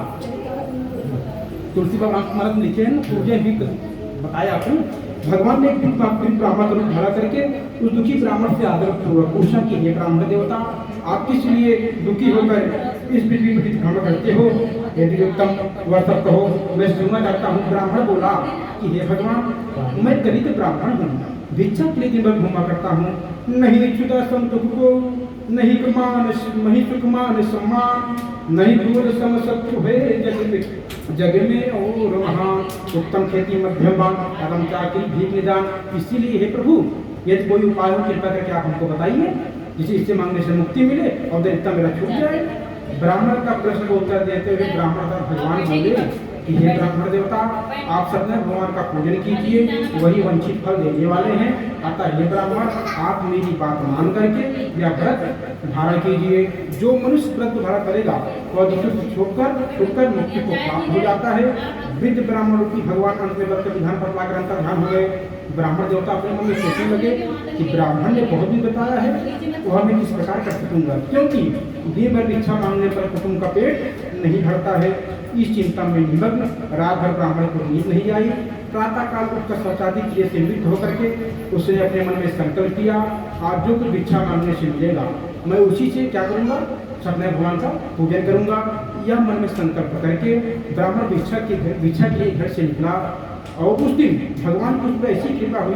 तुलसी बाबा महाराज लिखे हैं ना पूजे भी बताया आपको भगवान ने एक ब्राह्मण का रूप धारा करके उस दुखी ब्राह्मण से आदर पूर्वक पूछा कि ये ब्राह्मण देवता आप किस लिए दुखी होकर इस पृथ्वी पर भ्रमण करते हो यदि उत्तम वह सब कहो मैं सुनना चाहता हूँ ब्राह्मण बोला कि हे भगवान मैं दलित ब्राह्मण हूँ भिक्षा के लिए दिन भर घूमा करता हूँ नहीं छुदा संतुख को नहीं सुखमान सम्मान नहीं दूर सम शत्रु है जग में और महान उत्तम खेती मध्यम परम चाकरी भीख निदान इसीलिए हे प्रभु यदि कोई उपाय हो कृपा करके आप हमको बताइए जिसे इससे मांगने से मुक्ति मिले और दरिद्रता मेरा छूट जाए ब्राह्मण का प्रश्न को उत्तर देते हुए ब्राह्मण का भगवान बोले कि हे ब्राह्मण देवता, आप सबने भगवान का पूजन कीजिए, वही वंचित फल देने वाले हैं। अतः हे ब्राह्मण, आप मेरी बात मान करके यह व्रत धारण कीजिए। जो मनुष्य व्रत धारण करेगा वह दूसरे को छोड़कर मुक्ति को प्राप्त हो जाता है। वृद्ध ब्राह्मण रूपी भगवान अंत में व्रत के विधान पर लाकर अंतर्धान हो गए। ब्राह्मण देवता अपने मन में सोचने लगे कि ब्राह्मण ने बहुत भी बताया है, वह मैं किस प्रकार कर सकूंगा, क्योंकि दिन भर इच्छा मांगने पर कुटुंब का पेट नहीं भरता है। इस चिंता में निमग्न रात भर ब्राह्मण को नींद नहीं आई। प्रातः काल उठकर शौचादि क्रिया से मृत होकर के उसने अपने मन में संकल्प किया, आज जो कुछ भिक्षा मांगने से मिलेगा मैं उसी से क्या करूंगा, सत्यनारायण भगवान का पूजन करूंगा। यह मन में संकल्प करके ब्राह्मण भिक्षा के घर से निकला और उस दिन भगवान की उस पर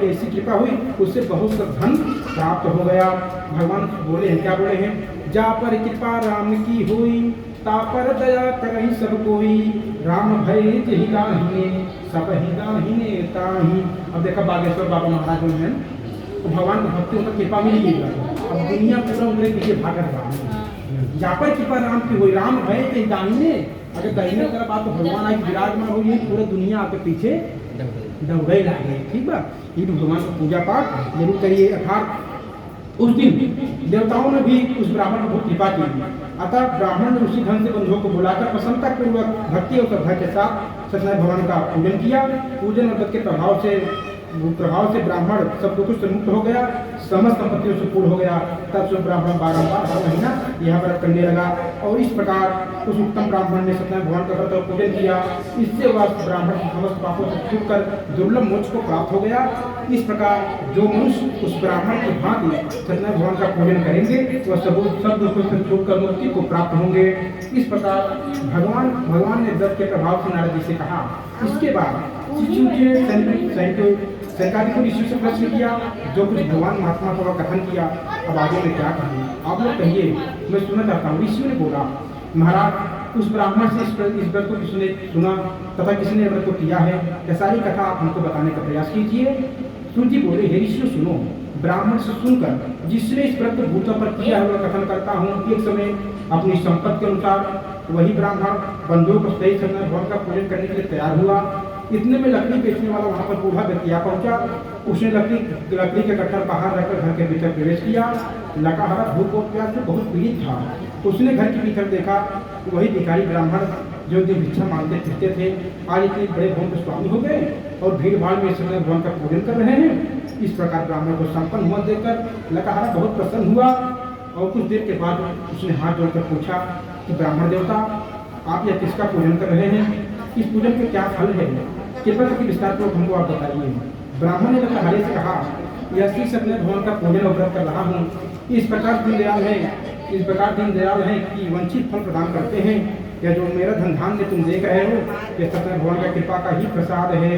ऐसी कृपा हुई उससे बहुत सा धन प्राप्त हो गया। भगवान बोले हैं, क्या बोले हैं, जा पर कृपा राम की हुई, ता पर दया करहि सब कोई, राम भय जहि दाहिने सब ही दाहिने ताहि। अब देखा बागेश्वर बाबा महाराज जो हैं, तो भगवान को भक्ति उनका कृपा मिल गई। अब दुनिया पूरा उनके पीछे भागत रहा। जहाँ पर कृपा राम की हुई, राम भय जहि दाहिने, अगर दाहिने तरफ आप तो भगवान आज विराजमान हो, ये पूरे दुनिया आपके पीछे दौड़े लगे। ठीक बा, ये भगवान का पूजा पाठ जरूर करिए। अर्थात उस दिन देवताओं ने भी उस ब्राह्मण को बहुत कृपा की। अतः ब्राह्मण ने उसी ढंग से बंधुओं को बुलाकर प्रसन्नता पूर्वक भक्ति और श्रद्धा के साथ सत्यनारायण भगवान का पूजन किया। पूजन और व्रत के प्रभाव से ब्राह्मण सब दुखों से मुक्त हो गया, समस्त संपत्तियों से पूर्ण हो गया। तब से ब्राह्मण बारंबार हर महीना यह व्रत करने लगा और इस प्रकार उस उत्तम ब्राह्मण ने सत्यनारायण भगवान का व्रत और पूजन किया। इससे वह ब्राह्मण समस्त पापों से छूटकर दुर्लभ मोक्ष को प्राप्त हो गया। इस प्रकार जो मनुष्य उस ब्राह्मण की भांति सत्यनारायण भगवान का पूजन करेंगे वह सब दुखों से छूटकर मुक्ति को प्राप्त होंगे। इस प्रकार भगवान ने व्रत के प्रभाव से नारद जी से कहा। इसके बाद शिशु के सरकारी ऋषि से प्रश्न किया, जो कुछ भगवान महात्मा का कथन किया, अब आगे में क्या कहें, आप लोग कहिए, मैं सुनना चाहता हूँ। ऋषियों ने बोला, महाराज उस ब्राह्मण से इस व्रत को किसने सुना तथा किसने व्रत को किया है, यह सारी कथा आप हमको बताने का प्रयास कीजिए। सुरजी बोले, हे ऋषियों सुनो, ब्राह्मण से सुनकर जिसने इस व्रत को भूतों पर किया है वह कथन करता हूँ। एक समय अपनी संपत्ति के अनुसार वही ब्राह्मण बंधुओं को सही सत्यनारायण भगवान का पूजन करने के लिए तैयार हुआ। इतने में लकड़ी बेचने वाला वहाँ पर बूढ़ा व्यक्ति आ पहुँचा। उसने लकड़ी के कट्टर बाहर रखकर घर के भीतर प्रवेश किया। लकाहारा भूख और प्यास में बहुत पीड़ित था। उसने घर के भीतर देखा, वही भिखारी ब्राह्मण जो दिन भिक्षा मांगते फिरते थे, आज इतने बड़े भवन के स्वामी हो गए और भीड़ भाड़ में सत्यनारायण भगवान का पूजन कर रहे हैं। इस प्रकार ब्राह्मण को संपन्न हुआ देखकर लकाहारा बहुत प्रसन्न हुआ और कुछ देर के बाद उसने हाथ जोड़कर पूछा कि ब्राह्मण देवता, आप यह किसका पूजन कर रहे हैं, इस पूजन के क्या फल है, कृपया करके विस्तार पूर्वक हमको आप बताइए। ब्राह्मण ने लकाहारे से कहा, यह श्री सत्यनारायण भगवान का पूजन और व्रत कर रहा हूँ। इस प्रकार दीनदयाल है कि वंचित फल प्रदान करते हैं। या जो मेरा धन धान्य तुम देख रहे हो, यह सत्यनारायण भगवान का कृपा का ही प्रसाद है।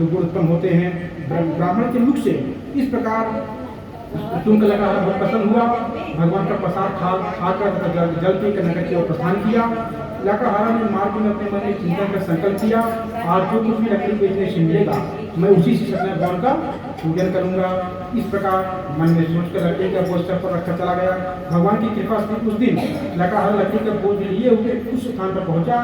गुण उत्पन्न होते हैं। ब्राह्मण के मुख से इस प्रकार तुमको लगा बहुत पसंद हुआ। भगवान का प्रसाद खाकर जल पीकर नगर की ओर प्रस्थान किया। लकाहारा ने मार्ग में अपने मन में चिंतन कर संकल्प किया, आज जो कुछ भी लकड़ी बेचने से मिलेगा मैं उसी से सत्यनारायण भगवान का पूजन करूंगा। इस प्रकार मन में सोचकर लकड़ी का बोझ सर पर रखकर चला गया। भगवान की कृपा से उस दिन लकाहारा लकड़ी का बोझ लिए हुए उस स्थान पर पहुंचा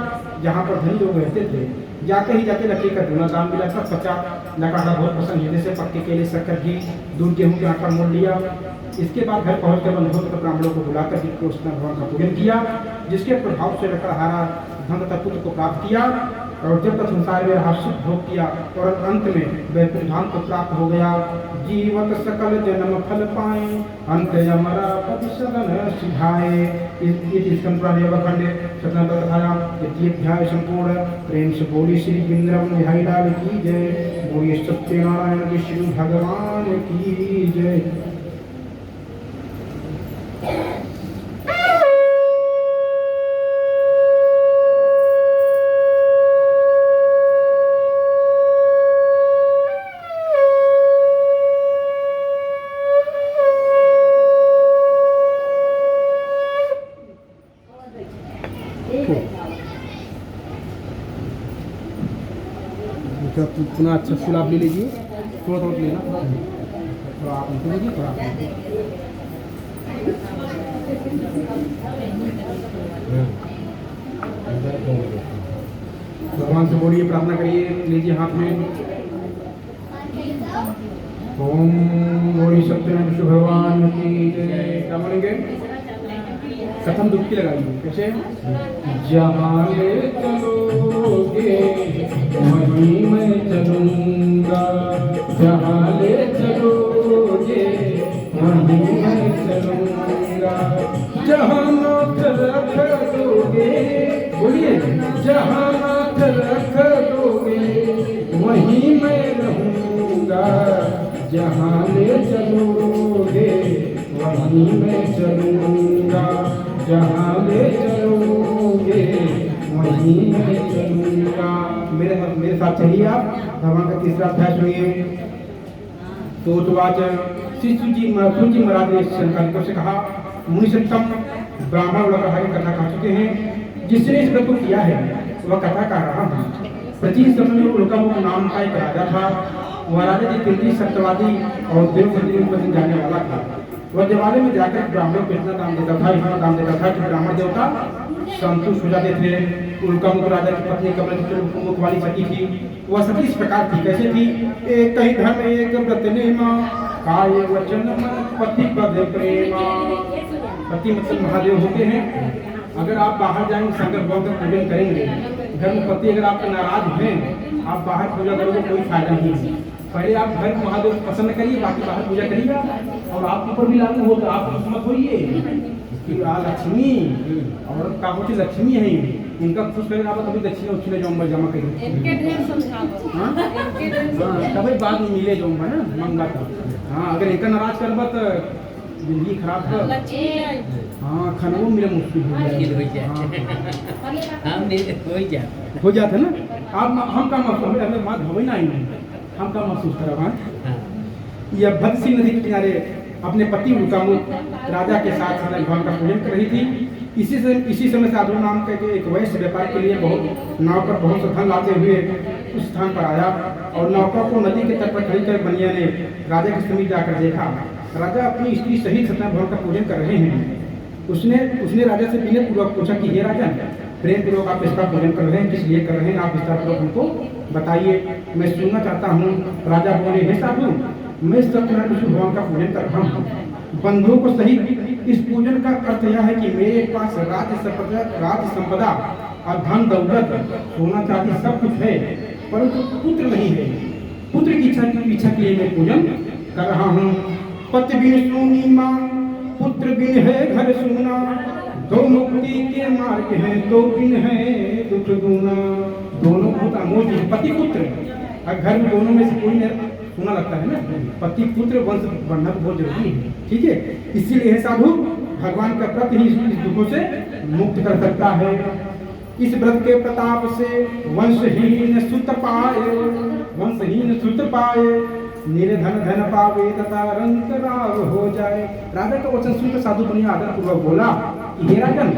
जहाँ पर धनी लोग रहते थे। जाते लकड़ी का दूना दाम मिला था 50। लकाहारा बहुत पसंद है, जैसे पक्के केले, शक्कर, घी, दूध, गेहूँ के आटा मोल लिया। इसके बाद घर पहुंचकर बंधुओं तथा ब्राह्मणों को बुलाकर भगवान का पूजन किया, जिसके प्रभाव से लकाहारा धन तथा पुत्र को प्राप्त किया और जब तक संसार में रहा सुख भोग किया और अंत में वैकुंठ धाम को प्राप्त हो गया। जीवत सकल जन्म फल पाए, अंत अमरा पद सदन सिधाए। इस पुराने खंड सत्यनारायण द्वितीय अध्याय संपूर्ण। प्रेम से बोली श्री बिंद्रम बिहारी लाल की जय। बोलिए सत्यनारायण विष्णु भगवान की जय। पुनः अच्छा फूल आप ले लीजिए, थोड़ा थोड़ा लेना, थोड़ा आप लीजिए, थोड़ा भगवान से बोलिए, प्रार्थना करिए, लीजिए हाथ में। ओम बोली सत्यनारायण विष्णु भगवान की जय। क्या बोलेंगे? कथम डुबकी लगाइए। कैसे? जहाँ ले चलोगे वहीं मैं चलूँगा, जहाँ ले चलोगे वहीं मैं चलूँगा, जहाँ नाथ रख दोगे, बोलिए, जहाँ नाथ रख दोगे वहीं मैं रहूँगा, जहाँ ले चलोगे वहीं मैं चलूँगा, जहाँ ले चलोगे वहीं मैं चलूँगा। मेरे साथ चलिए आप। भगवान का तीसरा अध्याय सुनिए। तो शिशु जी महाराज ने शंकरदेव से कहा, मुनि सत्तम, ब्राह्मण लोग कथा खा चुके हैं, जिसने इस व्रत को किया है वह कथा कह रहा था। प्राचीन समय में उल्कामुख नाम का एक राजा था। वह राजा जी तिलकी सत्यवादी और देव मंदिर जाने वाला था। वह दिवाली में जाकर ब्राह्मणों को इतना दान देता था, इतना दान देता था कि ब्राह्मण देवता संतुष्ट हो जाते थे। उल्कामुख राजा की पत्नी कमल मुख वाली सती थी। वह सती इस प्रकार थी। कैसे थी? एक ही धर्म एक व्रत नेमा, काय वचन पति पद प्रेमा। पति मतलब महादेव होते हैं। अगर आप बाहर जाएंगे शंकर भगवान का पूजन करेंगे, घर में पति अगर आपके नाराज हैं, आप बाहर पूजा करोगे कोई फायदा नहीं है। पहले आप घर में महादेव पसंद करिए, बाकी बाहर पूजा करिएगा। और आप ऊपर भी लागू हो तो आप मत होइए कि लक्ष्मी और का होती लक्ष्मी है, इनका खुश करेगा आप कभी दक्षिणा उछले जाऊंगा जमा करिए। तभी बाद में मिले जाऊंगा ना मंगा था। हाँ, अगर इनका नाराज करबा तो जिंदगी खराब कर। हाँ, खाना वो मेरा मुश्किल हो जाता है ना। आप हम का महसूस हमें बात हो ना, हम का महसूस करा। यह भद्रसी नदी के किनारे अपने पति उल्कामुख राजा के साथ भगवान का पूजन कर रही थी। इसी समय साधु नाम के एक वैश्य व्यापार के लिए बहुत नाव पर बहुत सा धन लाते हुए उस स्थान पर आया और नौका को नदी के तट पर खड़ी कर बनिया ने राजा के समीप जाकर देखा। राजा अपनी स्त्री सहित सत्यनारायण भगवान का पूजन कर रहे हैं। उसने राजा से विनय पूर्वक पूछा कि हे राजा, प्रेम पूर्वक आप इसका पूजन कर रहे हैं, किस लिए कर रहे हैं, आप विस्तार पूर्वक हमको बताइए, मैं सुनना चाहता हूँ। राजा बोले, हे साधु, मैं सत्यनारायण विष्णु भगवान का पूजन कर रहा हूँ। बंधुओं को सहित इस पूजन का अर्थ यह है कि मेरे पास राज्य संपदा और धन दौलत सोना चांदी सब कुछ है, परंतु पुत्र नहीं है। पुत्र की इच्छा के लिए मैं पूजन कर रहा हूँ। पति बिन सोनी माँ, पुत्र बिन है घर सुना, दो मुक्ति के मार्ग हैं, दो बिन है दुख गुना। दोनों बहुत अमोल है, पति पुत्र। और घर में दोनों में से कोई नहीं सुना लगता है ना, पति पुत्र वंश बढ़ना तो बहुत जरूरी है। ठीक है, इसीलिए है साधु, भगवान का व्रत ही इस दुखों से मुक्त कर सकता है। इस व्रत के प्रताप से वंशहीन सुत पाए, निर्धन धन पावे तथा रंग राव हो जाए। राजा का वचन सुनकर साधु मुनि आदर पूर्वक बोला, हे राजन,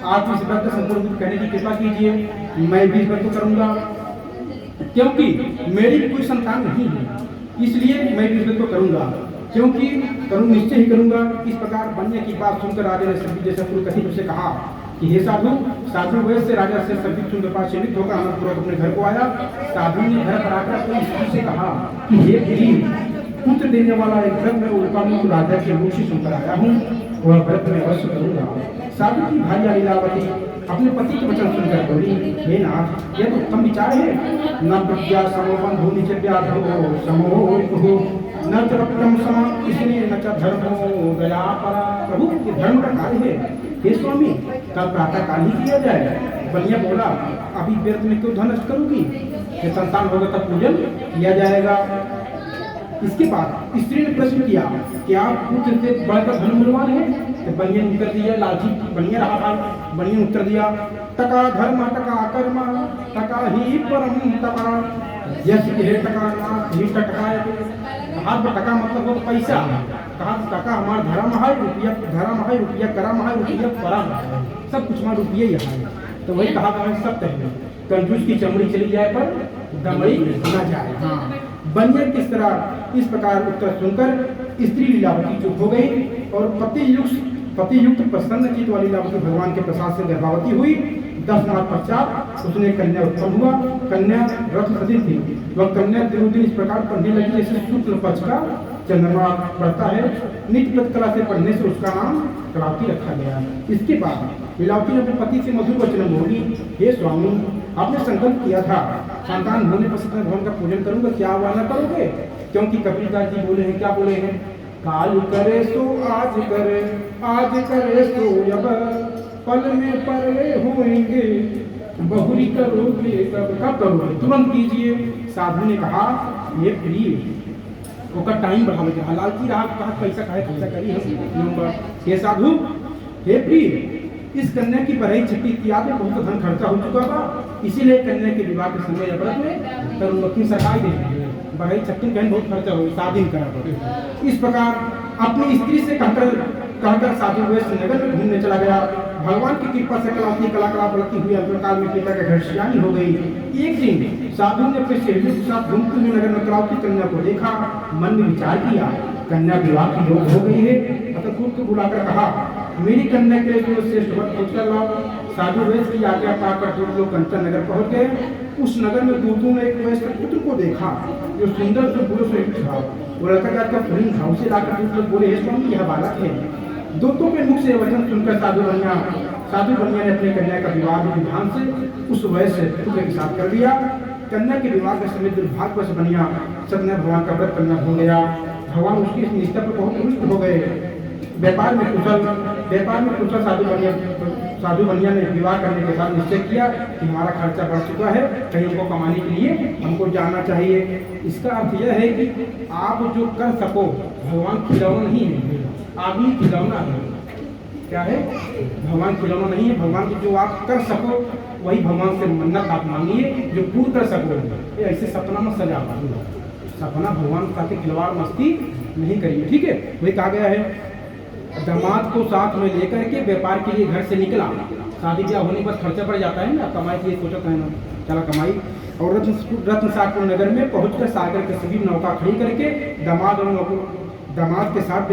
आप इस व्रत को संपूर्ण करने की कृपा कीजिए, मैं भी व्रत करूंगा, क्योंकि मेरी कोई संतान नहीं है, इसलिए मैं भी व्रत को करूंगा, क्योंकि करूँ निश्चय ही करूंगा। इस प्रकार बनने की बात सुनकर राजा ने सभी जैसा कथित से कहा कि हे साधु वैश्य से राजा से सभी सुनकर पास चलित होकर आनंदपूर्वक अपने घर को आया। साधु ने घर पर आकर अपनी स्त्री से कहा कि हे प्रिय, पुत्र देने वाला एक व्रत में उल्कामुख राजा के मुख से सुनकर आया हूँ, वह व्रत में अवश्य करूंगा। साधु की भार्या लीलावती अपने पति के वचन सुनकर बोली, हे नाथ, यह तो उत्तम विचार है। न विद्या समो बंधु निज व्याधो समो न रक्तम सम, इसलिए न धर्मो दया परा। प्रभु, ये धर्म का कार्य है। हे स्वामी, कल प्रातः काल ही किया जाए। बलिया बोला, अभी व्यर्थ में क्यों धन नष्ट करूंगी, ये संतान होगा तब पूजन किया जाएगा। इसके बाद स्त्री ने प्रश्न किया कि आप पुत्र से बढ़कर धन मूल्यवान है? तो बनिया ने उत्तर दिया, लालची बनिया रहा था। बनिया ने उत्तर दिया, टका धर्म टका कर्म टका ही परम टका, यश हे टका नाथ ही टकाए। हाथ में टका मतलब वो पैसा, कहा टका हमारा धर्म है, रुपया धर्म है, रुपया कर्म है, रुपया परम है, सब कुछ हमारा रुपया ही है। तो वही कहा सत्य है, कंजूस की चमड़ी चली जाए पर दमड़ी न जाए। हाँ, बनिया किस तरह इस प्रकार उत्तर सुनकर स्त्री लीलावती चुप हो गई और पति पतियुक्त प्रसन्न चित वाली लीलावती भगवान के प्रसाद से गर्भवती हुई। 10 मास पश्चात उसने कन्या उत्पन्न हुआ। कन्या रत्न सदित थी। वह कन्या दिनों दिन इस प्रकार पढ़ने लगी जैसे शुक्ल पक्ष का चंद्रमा पढ़ता है। नित्य प्रतिकला से पढ़ने से उसका नाम कलावती रखा गया। इसके बाद लीलावती ने अपने पति से मधुर वचन बोली, हे स्वामी, आपने संकल्प किया था संतान होने पर सत्यनारायण भगवान का पूजन करूंगा, क्या हुआ न करोगे? क्योंकि कबीरदास जी बोले हैं, क्या बोले हैं? काल करे सो आज करे, आज करे सो अब, पल में परले होंगे, बहुरी करोगे कब करोगे? तुरंत कीजिए। साधु ने कहा, ये प्रिय ओका टाइम बढ़ावे के हलाल की राह कहा पैसा काहे खर्चा करी है। हे साधु, हे प्रिय, इस कन्या की बढ़ई छठी इत्यादि में बहुत धन खर्चा हो चुका था, इसीलिए कन्या के विवाह के समय व्रत में तरुणवती सरकार दे बढ़ई छठी कहीं बहुत खर्चा हो, शादी करा। इस प्रकार अपनी स्त्री से कहकर साधु वैश्य नगर में घूमने चला गया। भगवान की कृपा से कलावती कला बढ़ती हुई अंतरकाल में पिता के घर सियानी हो गई। एक दिन साधु ने अपने सहेलियों के साथ घूमते हुए नगर में कलावती कन्या को देखा। मन में विचार किया, कन्या विवाह की योग हो गई है। अतः खुद को बुलाकर कहा, मेरी कन्या के लिए श्रेष्ठ वर खोज कर लाओ। साधु वैश्य की आज्ञा पाकर दो लोग कंचन नगर पहुंच गए। उस नगर में दूतों ने एक वैश्य पुत्र को देखा जो सुंदर से बुरे से युक्त था। वो लड़का जाकर पुरी घाव से लाकर दूत लोग बोले, हे स्वामी, यह बालक है। दूतों के मुख से वचन सुनकर साधु बनिया ने अपनी कन्या का विवाह विधान से उस वैश्य पुत्र के साथ कर दिया। कन्या के विवाह के समय दुर्भाग्यवश बनिया सत्यनारायण भगवान का व्रत करना हो गया। भगवान उसकी इस निष्ठा पर बहुत रुष्ट हो गए। व्यापार में कुशल साधु बनिया ने विवाह करने के साथ निश्चय किया कि हमारा खर्चा बढ़ चुका है, कहीं हमको कमाने के लिए हमको जाना चाहिए। इसका अर्थ यह है कि आप जो कर सको, भगवान खिलौना नहीं है, आप ही खिलौना है। क्या है? भगवान खिलौना नहीं है। भगवान की जो आप कर सको वही भगवान से मन्नत आप मांगिए जो पूर्ण कर सको। ऐसे सपना में सजा सपना भगवान के साथ खिलवाड़ मस्ती नहीं करिए, ठीक है? वही कहा गया है, दामाद को साथ में लेकर के व्यापार के लिए घर से निकला। शादी ब्याह होने पर खर्चा बढ़ जाता है ना, कमाई के लिए सोचता है ना, चला कमाई। और रत्नसागर नगर में पहुंचकर सागर के सभी नौका खड़ी करके दामाद के साथ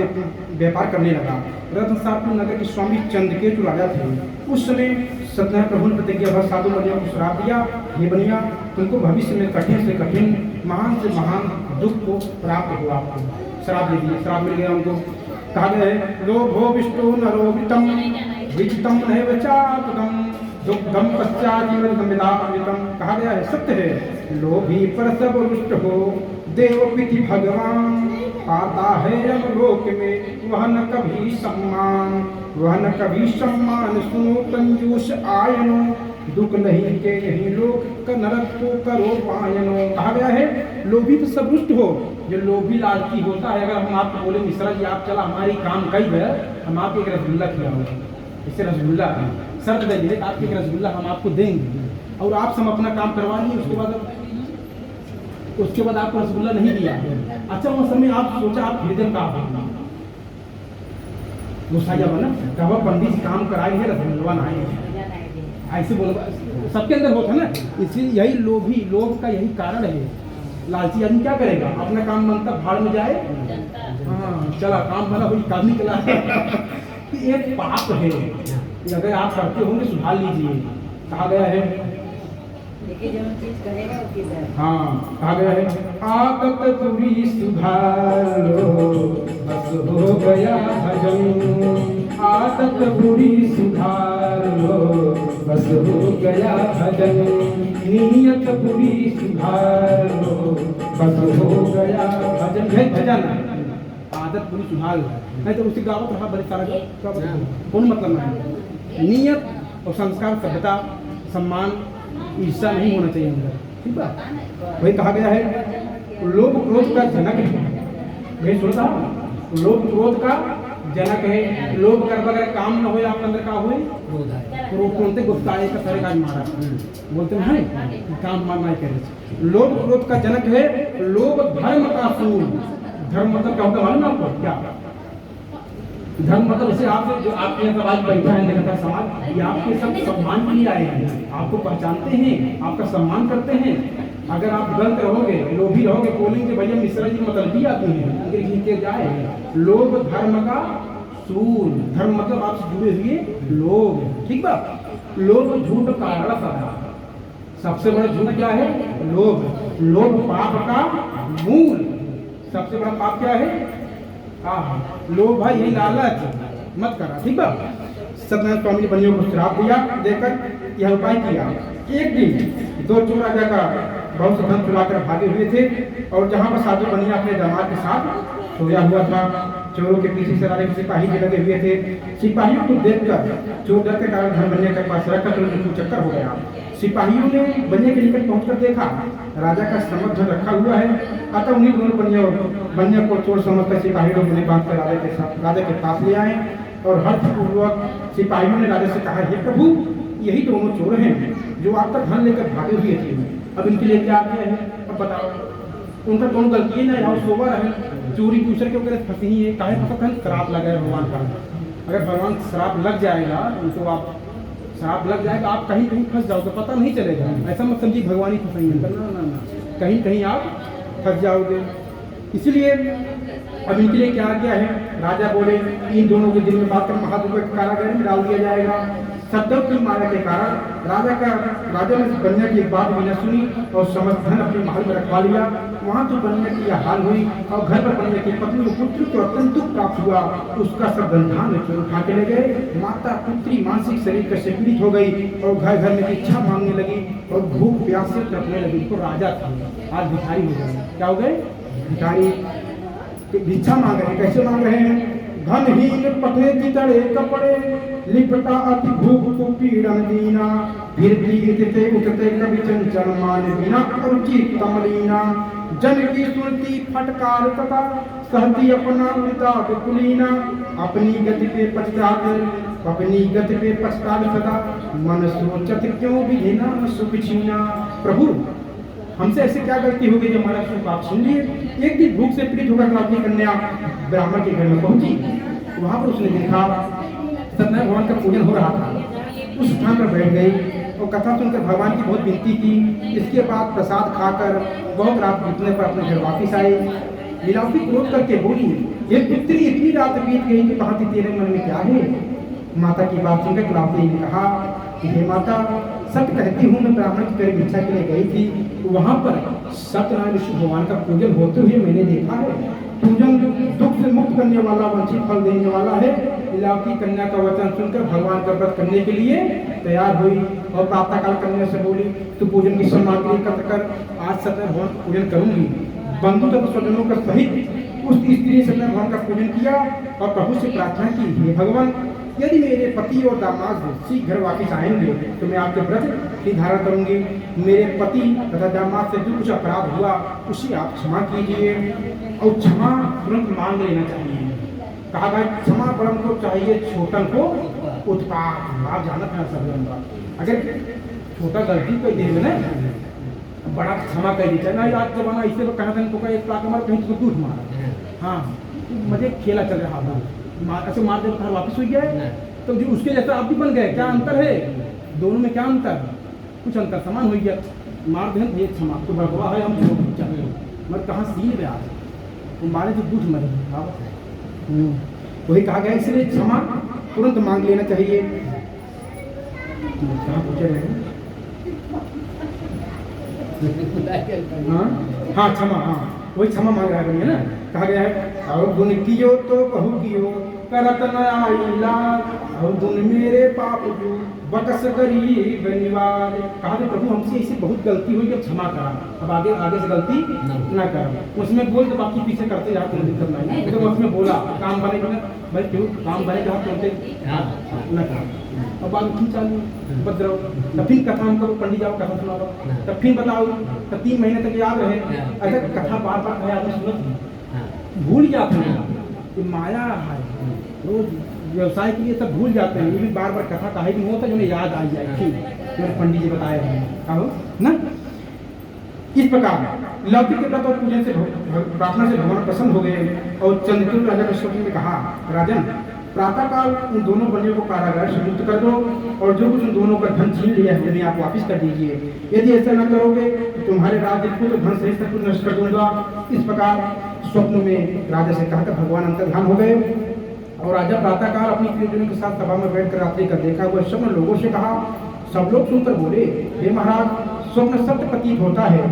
व्यापार करने लगा। रत्नसागर नगर के स्वामी चंद्रकेतु राजा थे। उस समय सत्यनारायण प्रभु ने प्रतिज्ञा भर साधु बनिया को श्राप दिया, हे बनिया, तुमको भविष्य में कठिन से कठिन, महान से महान दुख को प्राप्त हुआ। आपको श्राप दे दिया, श्राप मिल गया उनको। कहा गया है, लोभो विष्णु नरोवितम विजितम नैव चातुकम दुग्धम पश्चात्मितम। कहा गया है, सत्य है, लोभी पर सब रुष्ट हो, देवपिति भगवान पाता है यमलोक में, वह न कभी सम्मान, सुनो कंजूस आयनो, दुख नहीं के यही लोग नरक को करो पायनो। कहा गया है, लोभी तो सब रुष्ट हो। जो लोभी लालची होता है, अगर हम आपको बोले मिश्रा जी आप चला हमारी काम कई है, हम आपको एक रसगुल्ला खिलाओगे, इससे रसगुल्ला शर्त दे दिए आपके एक रसगुल्ला हम आपको देंगे, और आपसे हम अपना काम करवा लिए, उसके बाद आपको रसगुल्ला नहीं दिया। अच्छा, उस समय आप सोचा आप हृदय का गुस्सा जब है ना, कहा पंडित जी काम कराए हैं, रसगुल्ला आए ऐसे बोल सबके अंदर होता है ना। इसलिए यही लोभ का यही कारण है। लालची आदमी क्या करेगा, अपना काम बनता भाड़ में जाए, हाँ चला काम बना हुई काम निकला। एक पाप है, अगर आप करते होंगे सुधार लीजिए। कहा गया है, हाँ कहा गया है, आदत बुरी सुधारो बस हो गया भजन, आदत बुरी सुधारो बस हो गया भजन, नीयत बुरी सुधारो बस हो गया भजन। है भजन, आदत बुरी सुधार, नहीं तो उसी गावत रहा बड़े सारा कौन मतलब नहीं। नीयत और संस्कार, सभ्यता, सम्मान, ईर्ष्या नहीं होना चाहिए अंदर, ठीक है? वही कहा गया है, लोभ क्रोध का जनक है। वही सुनता हूँ, लोभ क्रोध का जनक है। लोभ कर अगर काम न हो आपके अंदर का हुए क्रोध, बोलते गुस्साए का तरह का मारा बोलते हैं काम मारना कर। लोभ क्रोध का जनक है, लोभ धर्म का सूल। धर्म मतलब क्या होता है मालूम आपको? क्या धर्म मतलब जैसे आप जो आपके यहाँ समाज बैठा है देखा समाज, ये आपके सब सम्मान के लिए आए हैं, आपको पहचानते हैं, आपका सम्मान करते हैं। अगर आप गलत रहोगे, लोभी रहोगे, बोलेंगे भैया मिश्रा जी मतलब भी आते हैं, अगर घी के जाए। लोभ धर्म का सूर, धर्म मतलब आपसे जुड़े हुए लोग, ठीक बा। लोभ झूठ का सदा, सबसे बड़ा झूठ क्या है? लोभ। लोभ पाप का मूल, सबसे बड़ा पाप क्या है? लोभ है, यही लालच मत करा, ठीक बा। सत्यनारायण स्वामी ने बनियों को श्राप दिया, देकर यह उपाय किया। एक दिन दो चोर राजा का बहुत से धन चुराकर भागे हुए थे, और जहाँ पर साधु बनिया अपने दामाद के साथ सोया हुआ था, चोरों के पीछे से राजा के सिपाही भी लगे हुए थे। सिपाहियों को देखकर चोर डर के कारण धन बनिया के पास रखकर उनको चक्कर हो गया। सिपाहियों ने बनिया के निकट पहुंचकर देखा राजा का समझ धन रखा हुआ है, अतः उन्हीं दोनों बनिया को चोर समझकर सिपाही लोग उन्हें बांधकर राजा के पास ले आए, और हर्षपूर्वक सिपाहियों ने राजा से कहा, हे प्रभु, यही दोनों चोर हैं जो आपका धन लेकर भागे हुए थे, अब इनके लिए क्या किया है? अब बताओ, उनका कौन गलती है? ना यहाँ सोवर है, चोरी दूसरे के ऊपर फंसी ही है, काहे पता है श्राप लगा है भगवान का। अगर भगवान श्राप लग जाएगा तो आप श्राप लग जाएगा, आप कहीं कहीं फंस जाओगे, पता नहीं चलेगा। ऐसा मत समझिए भगवान ही फंसेंगे, ना, कहीं कहीं आप फंस जाओगे। इसलिए अब इनके लिए क्या किया है? राजा बोले, इन दोनों के दिल में बात कर महादुर्गा के कारागार में डाल दिया जाएगा। सद्दव की माया के कारण राजा ने बनिया की एक बात भी न सुनी और समस्त धन अपने महल में रखवा लिया। वहाँ तो बनिया की यह हाल हुई, और घर पर बनिया की पत्नी को पुत्र को अत्यंत दुख प्राप्त हुआ, उसका सब धन चोर उठा के ले गए। माता पुत्री मानसिक शरीर से पीड़ित हो गई, और घर घर में भिक्षा मांगने लगी, और भूख प्यास से तड़पने लगी। तो राजा था, आज भिखारी हो गए। क्या हो गए? भिखारी। भिक्षा मांग रहे हैं। कैसे मांग रहे हैं? धनहीन पठे चितड़े कपड़े, लिपटा अति भूख को पीड़न दीना, फिर उठते उठते कभी चंचल मान बिना, अरुचि कमलीना, जन की सुनती फटकार तथा सहती अपना उड़ता कुलीना, अपनी गति पे पछतावे सदा, मन सोचत क्यों विधिना सुख छीना। प्रभु, हमसे ऐसे क्या गलती हो गई जो हमारा सुख आप छीन लिए? एक दिन भूख से पीड़ित होकर अपनी कन्या ब्राह्मण के घर में पहुंची। वहां पर उसने देखा सत्यनारायण भगवान का पूजन हो रहा था। उस स्थान पर बैठ गई और कथा सुनकर भगवान की बहुत विनती की। इसके बाद प्रसाद खाकर बहुत रात बीतने पर अपने घर वापिस आई। लीलावती क्रोध करके बोली, ये पुत्री, इतनी रात बीत गई कि कहा थी, तेरे मन में क्या है? माता की बात सुनकर लीलावती ने कहा कि हे माता, सत्य कहती हूँ, मैं ब्राह्मण की तरह भिक्षा के लिए गई थी, वहाँ पर सत्यनारायण विष्णु भगवान का पूजन होते हुए मैंने देखा है। पूजन दुख से मुक्त करने वाला, वंचित फल देने वाला है। लीलावती कन्या का वचन सुनकर भगवान का व्रत करने के लिए तैयार हुई, और प्रातःकाल कन्या से बोली, तू पूजन की सामग्री एकत्र कर, आज सत्यनारायण भगवान का पूजन करूंगी। बंधु तथा स्वजनों का सहित उस स्त्री ने सत्यनारायण भगवान का पूजन किया और प्रभु से प्रार्थना की, हे भगवान, यदि मेरे पति और दामाद शीघ्र वापिस आएंगे तो मैं आपके व्रत की धारण करूंगी। मेरे पति तथा दामाद से जो कुछ अपराध हुआ उसे आप क्षमा कीजिए, और क्षमा तुरंत मांग लेना चाहिए। कहा गया क्षमा बड़म को चाहिए, छोटन को उत्पाद। आप जानते हैं सब, अगर छोटा गलती कोई देवे ना, बड़ा क्षमा कर दीजिए ना। आज जमाना इससे तो कहा था एक प्लाट मार, कहीं तो दूध मारा, हाँ मुझे खेला चल रहा था, ऐसे मार दे तो वापिस हो गया है, तो जो उसके जैसा आप भी बन गए। क्या अंतर है दोनों में? क्या अंतर? कुछ अंतर, समान हो गया। मार दें भैया क्षमा, तो भगवा है, हम मगर कहाँ सील में आज तो मारे तो दूध मरे। वही कहा गया, इसलिए क्षमा तुरंत मांग लेना चाहिए। कहाँ पूछे रहे? हाँ क्षमा, हाँ वही क्षमा मांग रहा है ना। कहा गया है, और गुण कियो तो कहू कियो करत न आईला, और गुण मेरे पाप जो बकस गरीब निवार। कहा कि प्रभु हमसे ऐसी बहुत गलती हुई, जब क्षमा करा, अब आगे से गलती ना करो। उसमें बोल तो बाकी पीछे करते जाओ, कोई दिक्कत नहीं। तो उसमें बोला काम बने भाई, क्यों काम बने जहाँ तुमसे न करो, और बात ठीक चालू उपद्रव। तब फिर कथा हम करो, पंडित जाओ कथा सुनाओ, तब फिर बताओ, तब 3 महीने तक याद रहे। अगर कथा बार बार कहे आदमी सुनत भूल जाते हैं कि माया है, रोज व्यवसाय के लिए सब भूल जाते हैं। ये भी बार बार कथा कहे कि होता जो याद आ जाए, ठीक मेरे पंडित जी बताए कहो ना। इस प्रकार लौकिक के व्रत और पूजन से प्रार्थना से भगवान प्रसन्न हो गए, और चंद्रचूड़ राजा के स्वप्न में कहा, राजन प्रातःकाल उन दोनों बंदियों को कारागार से मुक्त कर दो, और जो कुछ उन दोनों का धन छीन लिया है उन्हें आप वापिस कर दीजिए। यदि ऐसा न करोगे तो तुम्हारे राज्य को तो धन सहित सब कुछ नष्ट कर दूंगा। इस प्रकार स्वप्न में राजा से कहकर भगवान अंतर्धान हो गए। और राजा प्रातःकाल अपनी प्रियजनों के साथ सभा में बैठकर रात्रि का देखा हुआ स्वप्न लोगों से कहा। सब लोग सुनकर बोले, हे महाराज, स्वप्न सत्य प्रतीत होता है,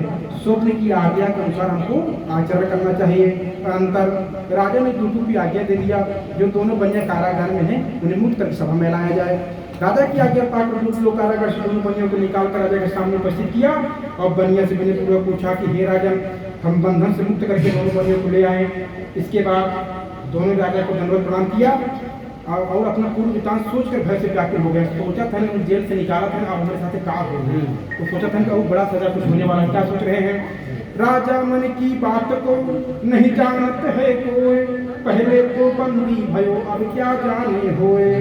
स्वप्न की आज्ञा के अनुसार हमको आचरण करना चाहिए। अंतर राजा ने दूतों की आज्ञा दे दिया, जो दोनों बनिया कारागार में हैं उन्हें मुक्त करके सभा में लाया जाए। राजा की आज्ञा पाकर दूत लोग कारागार से दोनों बनियों को निकाल कर राजा के सामने उपस्थित किया और बनिया से विनयपूर्वक पूछा कि हे राजन, हम बंधन से मुक्त करके दोनों बनियों को ले आए। इसके बाद दोनों राजा को दंडवत प्रणाम किया और अपना पूर्व वृत्तांत सोचकर भय से व्याकुल हो गया। सोचा था उन्हें जेल से निकाला था, अब हमारे साथ क्या हो गई, तो सोचा था कि बड़ा सजा कुछ होने वाला है। क्या सोच रहे हैं? राजा मन की बात को नहीं जानत है कोई, पहले तो बंदी भयो अब क्या जाने होए,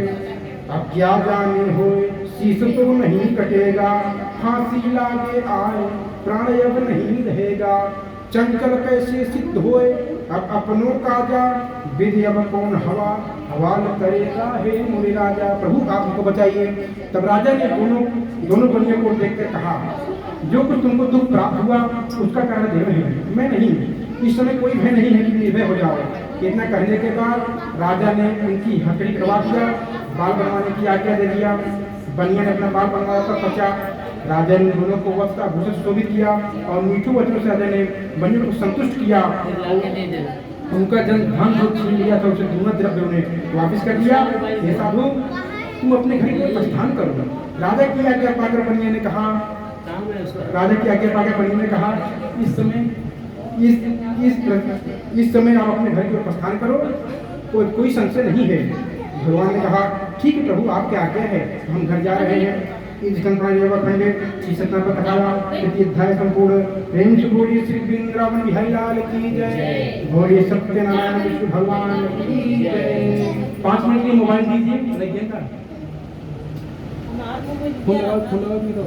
अब क्या जाने होए, शीश तो नहीं कटेगा, फांसी लागे आए, प्राण अब नहीं रहेगा, चंचल कैसे सिद्ध होए, अब अपनों का जा, विधि अब कौन हवाल करेगा, हे मोरे राजा, प्रभु आप हमको बचाइए। तब राजा ने दोनों बनियों को देखकर कहा, जो कुछ तुमको दुख प्राप्त हुआ उसका कारण देव है, मैं नहीं। इस समय कोई भय नहीं है कि निर्भय हो जाओ। इतना कहने के बाद राजा ने उनकी हथकड़ी करवा दिया, बाल बनवाने की आज्ञा दे दिया। बनिया ने अपना बाल बनवाया पर बचा। राजा ने दोनों को वस्त्र आभूषण सुशोभित किया और मीठू वचनों से राजा ने बनियों को संतुष्ट किया। उनका जन धन जो छीन लिया था उसे दूना द्रव्य उन्हें वापिस कर दिया। हे साधु, तुम अपने घर में प्रस्थान करो। राजा की आज्ञा पाकर बनिया ने कहा, इस समय आप अपने घर की ओर प्रस्थान करो, कोई संशय नहीं है। भगवान ने कहा, ठीक है प्रभु, आपकी आज्ञा है, हम घर जा रहे हैं। इस खंडे अध्याय संपूर्ण। प्रेम से बोलिए श्री वृंदावन बिहारी लाल की जय, बोलिए सत्यनारायण विष्णु भगवान की जय। 5 मिनट के लिए मोबाइल दीजिए, लगिएगा फोन लगाओ भी तो।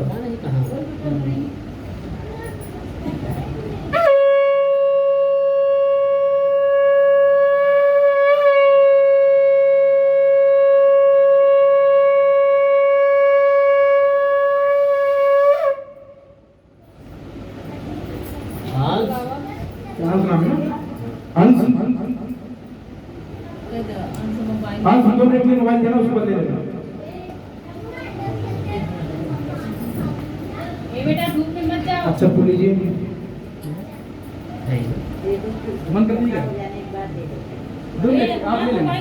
मोबाइल देना उसको बदले देना। बेटा धूप में मत जाओ। अच्छा बोल लीजिए, मन कर दीजिएगा, आप ले लेना।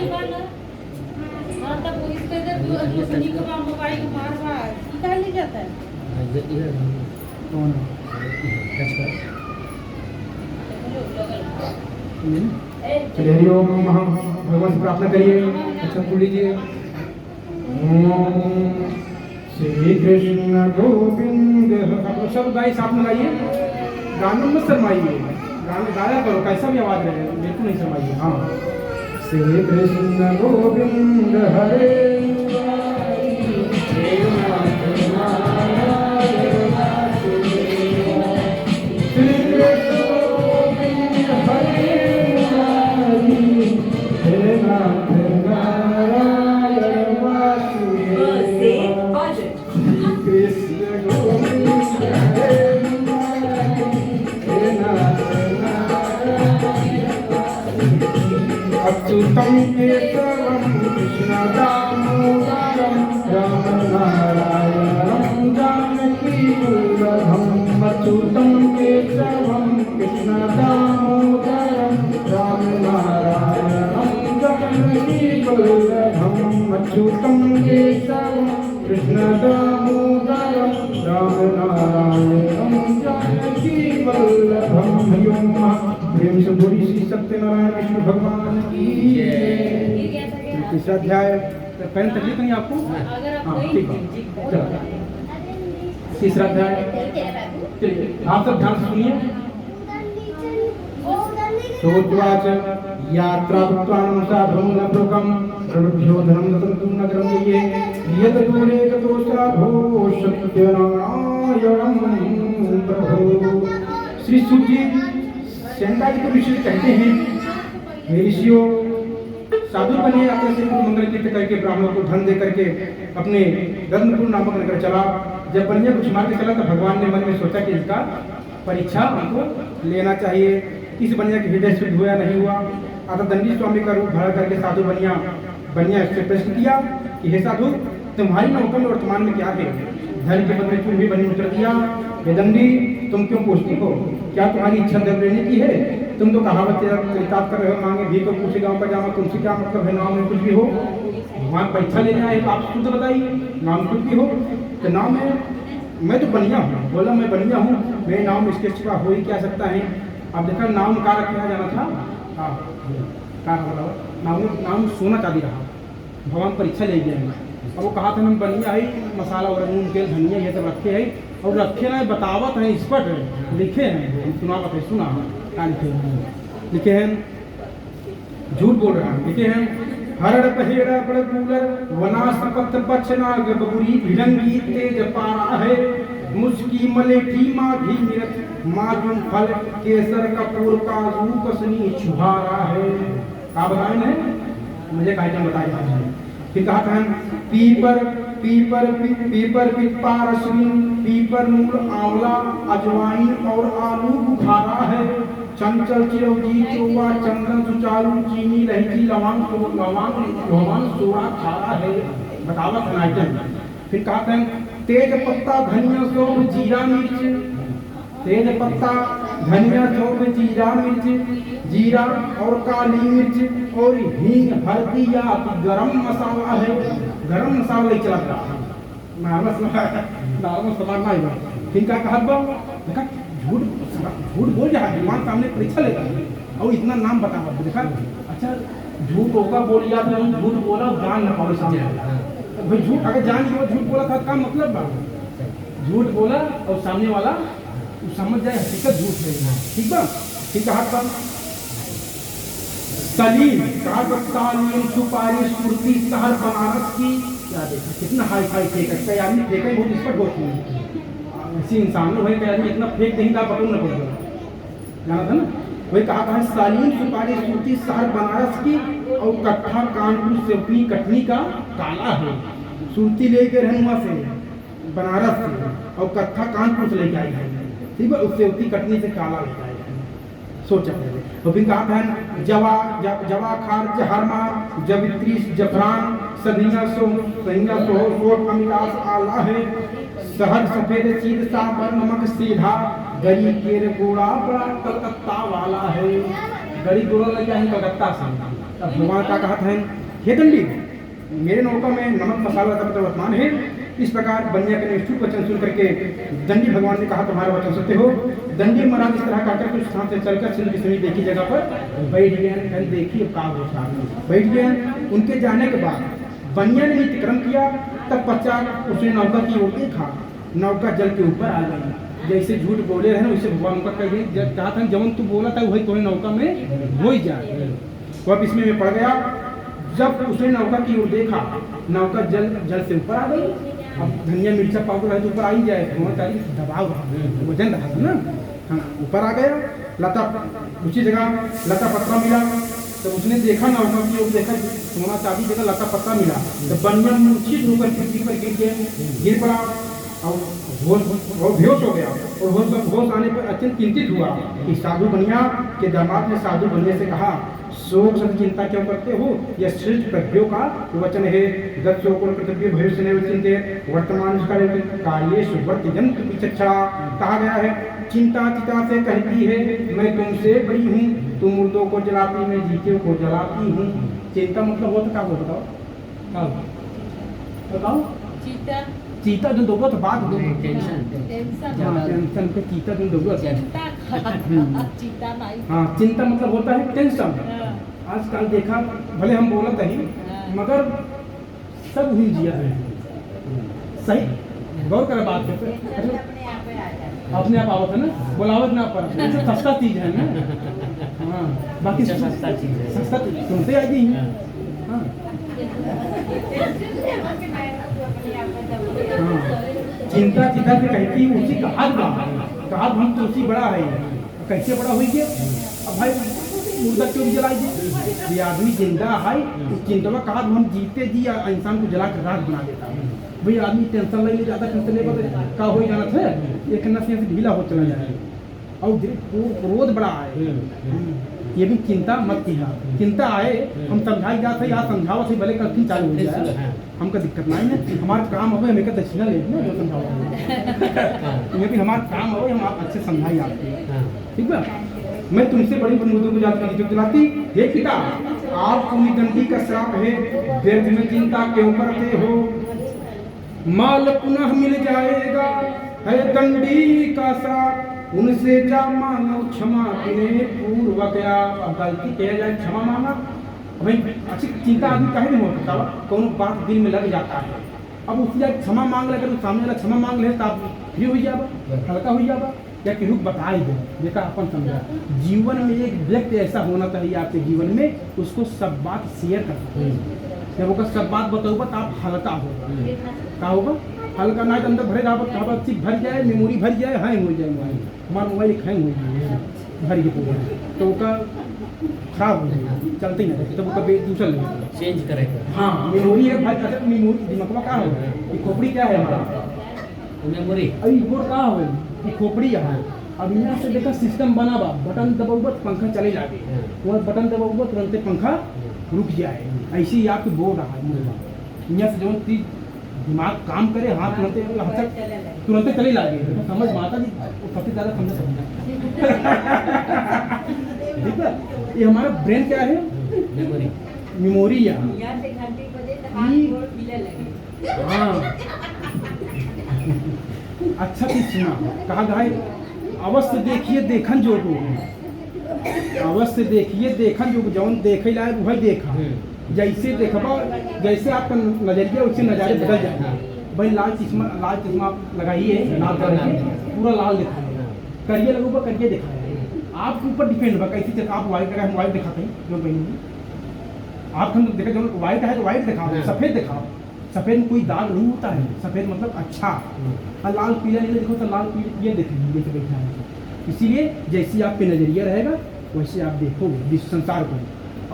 मोबाइल को बार-बार निकाल ले जाता है। कौन चलिए हरिओम भगवान से प्रार्थना करिए। अच्छा बोल लीजिए, श्री कृष्ण गोविंद। सब गाइस साथ में गाइए, गानों में शर्माइए, गाना गाया करो, कैसा भी आवाज रहे बिल्कुल नहीं शर्माइए। हाँ, श्री कृष्ण गोविंद हरे अच्युतम केशवम कृष्ण दामोदरम राम नारायणम जानकी वल्लभम। अच्युतम केशवम कृष्ण दामोदरम राम नारायणम जानकी वल्लभम। अच्युतम केशवम कृष्ण दामोदरम राम नारायणम जानकी वल्लभम। प्रेम से बोली श्री सत्यनारायण विष्णु भगवान की जय। तीसरा अध्याय पहले तकलीफ नहीं आपको? हाँ ठीक है, चलो तीसरा अध्याय आप सब ध्यान से सुनिए। सोचवाच यात्रा भक्तान साधुं न प्रोकम प्रवृद्धो धर्म दतंतु न ग्रह्ये यद दूरे गतो साधो सत्यनारायणं प्रभो। श्री सुत जी शंका जी को ऋषि कहते हैं, हे ऋषियों, साधु बने अपने से मंगल कीर्त करके ब्राह्मणों को धन दे करके अपने रत्नपुर नामक नगर चला। जब बनिया कुछ मार्ग चला तो भगवान ने मन में सोचा कि इसका परीक्षा हमको लेना चाहिए, इस बनिया के हृदय शुद्ध हुआ नहीं हुआ। अतः दंडी स्वामी का रूप धारण करके साधु बनिया इससे प्रश्न किया कि हे साधु, तुम्हारी नौका में वर्तमान में क्या है? धन के बदले तुम भी बनी उत्तर दिया, हे दंडी, तुम क्यों पूछती हो? क्या तुम्हारी इच्छा दर लेने की है? तुम तो कहावत चरितार्थ कर रहे हो, मांगे भी तो पूछे गाँव का जामा, तुमसे क्या मतलब है? नाम में कुछ भी हो, भगवान परीक्षा लेने आए तो आप खुद बताइए, नाम कुछ भी हो तो नाम है, मैं तो बनिया हूँ। बोला मैं बनिया हूँ, मेरे नाम इसके सिवा हो ही क्या सकता है? अब देखा नाम का रखा जाना था, हाँ क्या बताओ, नाम सोना चांदी रहा, भगवान परीक्षा ले गए। अब वो कहा था हम बनिया है, मसाला और नून तेल धनिया ये सब रखे है, और रखे ना बतावत है, स्पष्ट है, लिखे हैं, सुनावत है, सुना क्या लिखे हैं, झूठ बोल रहा है, लिखे हैं हरड़ पहेड़ा बड़ कूलर वनास्पत बचनाग बबुरी भिड़ंगी तेज पारा है, मुस्की मलेठी माँ घी मिर्च माजून फल केसर कपूर काजू कसनी छुहारा है। क्या बताए ने मुझे क्या बताया? फिर कहा था पीपर पीपर पीपर पिप्पार पीपर मूल आंवला अजवाइन और आलू बुखारा है, चंचल चिरौंजी चौवा चंदन सुचारू चीनी इलायची लौंग सोरा खारा है। बतावत आइटम। फिर कहा था तेज पत्ता धनिया सौंफ जीरा मिर्च, तेज पत्ता धनिया सौंफ जीरा मिर्च, जीरा और काली मिर्च और हींग हल्दी या गरम मसाला है। गरम मसाला नहीं चला था, नॉर्मल सामान नहीं। फिर क्या कहा? देखा झूठ बोल रहा है, भगवान सामने परीक्षा लेता है और इतना नाम बता। देखा अच्छा झूठ होगा बोल लिया तो झूठ बोला जान न पाओ सामने भाई। झूठ अगर जान लिया झूठ बोला था क्या मतलब बा? झूठ बोला और सामने वाला समझ जाए हकीकत झूठ है, ठीक बा? ठीक कहा था सलीम कागज सुपारी सुरती शहर बनारस की। क्या देखा कितना हाई फाई फेंक है, कई आदमी फेंका बहुत स्पष्ट होती है, ऐसी इंसान भाई कई आदमी इतना फेंक देंगे आप पकड़ न पड़ेगा, जाना था ना। वही कहा था सालीन सुपारी सूती शहर बनारस की और कट्ठा कानपुर सेवनी कटनी का काला है। सूरती लेके रहनुमा से बनारस से और कट्ठा कानपुर से लेके आई है, ठीक है? उस सेवती कटनी से काला लेके आई है, सोचा पहले। तो फिर कहा था जवा खार हरमा जवित्री जफरान सदिया सोट अमिलास आला है, शहर सफेद सीध सांबर नमक सीधा गरी केर गोड़ा बड़ा कलकत्ता वाला है। गरी गोड़ा लग गया है कलकत्ता से। अब भगवान का कहा था हे दंडी, मेरे नौका में नमक मसाला का वर्तमान है। इस प्रकार बनिया के निष्ठुर वचन सुन करके दंडी भगवान ने कहा तुम्हारा वचन सत्य हो। दंडी महाराज इस तरह कहकर कुछ स्थान से चलकर सिंध की समीप देखी जगह पर बैठ गए। देखिए का होता बैठ गए। उनके जाने के बाद बनिया ने नित्यक्रम किया, तब पश्चात उसने नौका की ओर देखा। नौका जल के ऊपर आ गई। जैसे झूठ बोले रहे वैसे भगवान का कहा था जब तू बोला था वही तुम्हें नौका में हो ही जाए। वो अब इसमें मैं पड़ गया। जब उसने नौका की ओर देखा, नौका जल से ऊपर आ गई। अब धनिया मिर्चा पाउडर है तो ऊपर आ ही जाए, दबाव वजन रहा था ना। हाँ ऊपर आ गया। लता उसी जगह लता पत्रा मिला, तो उसने देखा नौका की ओर देखा, सोना चांदी जगह लता पत्ता मिला। तो बनिया मूर्छित होकर पृथ्वी पर गिर पड़ा और बेहोश हो गया। और होश आने पर अत्यंत चिंतित हुआ कि साधु बनिया के दामाद ने साधु बनिया से कहा, शोक सब चिंता क्यों करते हो? यह श्रेष्ठ प्रज्ञों का वचन है। गत शोकों पृथ्वी भविष्य नहीं चिंतित वर्तमान कार्य सुवर्त यंत्र की चर्चा कहा गया है। चिंता चिता से कहती है मैं तुमसे बड़ी हूँ, तुम मुर्दों को जलाती मैं जीते को जलाती हूँ। चिंता मतलब वो तो क्या बताओ बताओ चीता जो दोगो तो बात दो टेंशन पे चीता जो दोगो हाँ चिंता मतलब होता है टेंशन। आजकल देखा भले हम बोलते हैं मगर सब ही जिया है। सही गौर कर बात करते अपने आप आवत है ना, बोलावत ना पर सस्ता चीज है ना। हाँ बाकी सस्ता चीज है, सस्ता तुमसे आ गई है। हाँ चिंता चिता से कहती उसी का हाथ हम तो उसी बड़ा है। कैसे बड़ा हुई के? अब भाई मुर्दा क्यों जलाई? ये आदमी जिंदा है, उस चिंता का हम जीते जी इंसान को जला कर राख बना देता है। भाई आदमी टेंशन लेने ज़्यादा टेंशन ले का हो जाना था एक नस से ढीला हो चला जाए और क्रोध बड़ा है। ये भी चिंता मत किया, चिंता आए हम समझाई जाते या समझाओ से भले कल चालू हो जाए, हमका दिक्कत नहीं है। हमारा काम हो हमें का दक्षिणा ले जो समझाओ, ये भी हमारा काम हो, हम आप अच्छे समझाई आपको, ठीक है। मैं तुमसे बड़ी मुद्दों को याद करती दिलाती, हे पिता आप निगंडी का श्राप है, व्यर्थ में चिंता क्यों करते हो, माल पुनः मिल जाएगा है दंडी का श्राप, उनसे जा मांगो क्षमा किने पूर्वक। अब गलती किया जाए क्षमा मांगा भाई, अच्छी चिंता आदमी कहीं नहीं हो सकता, कौन बात दिल में लग जाता है। अब उससे जाए क्षमा मांग ले, अगर सामने वाला क्षमा मांग ले तो आप फ्री हो जाएगा, हल्का हो जाएगा, या कि रुक बता ही दो देखा अपन समझा। जीवन में एक व्यक्ति ऐसा होना चाहिए आपके जीवन में, उसको सब बात शेयर कर सकते हैं। जब वो सब बात बताऊंगा तो आप हल्का होगा, क्या होगा हल्का ना अंदर भरे रहा, चिप भर जाए, मेमोरी भर जाए, हैंग हो जाए मोबाइल, हमारा मोबाइल हैंग हो जाए भर के पूरा, तो वो खराब हो जाएगा, चलते ही ना रहे, तो वो कभी दूसरा नहीं चेंज करेगा। हाँ मेमोरी है भाई, अच्छा मेमोरी दिमाग में क्या होगा, ये खोपड़ी क्या है हमारा मेमोरी, अभी वो क्या हो ये खोपड़ी यहाँ है। अब यहाँ से देखा सिस्टम बना बा, बटन दबाऊगा तो पंखा चले जाए, वहाँ बटन दबाऊगा तुरंत पंखा रुक जाए, ऐसे ही आपकी बोल रहा है। यहाँ से जो चीज दिमाग काम करे, हाथ तुरंत चले लागे, तो समझ माता जी सबसे ज़्यादा समझ ठीक है। ये हमारा ब्रेन क्या है, मेमोरी, मेमोरी यहाँ। हाँ अच्छा चीज सुना, कहा भाई अवश्य देखिए देखन जोगो, अवश्य देखिए देखन जोगो, जौन देखे लायक वही देखा, जैसे देखबा जैसे आपका नजरिया उससे नज़ारे बदल जाए। भाई लाल चश्मा आप लगाइए, लाल करके पूरा लाल दिखाए, करिए लगूगा करिए दिखाए, आपके ऊपर डिपेंड बा कैसे आप वाइट का मोबाइल दिखाते हैं जो कहीं आप हम देखा जो वाइट है तो वाइट दिखाओ, सफ़ेद दिखाओ, सफ़ेद में कोई दाग नहीं होता है, सफ़ेद मतलब अच्छा, और लाल पीला नहीं देखो तो लाल पीला ये देखेंगे जैसे बैठा है। इसीलिए जैसी आपके नज़रिया रहेगा वैसे आप देखोगे संसार को,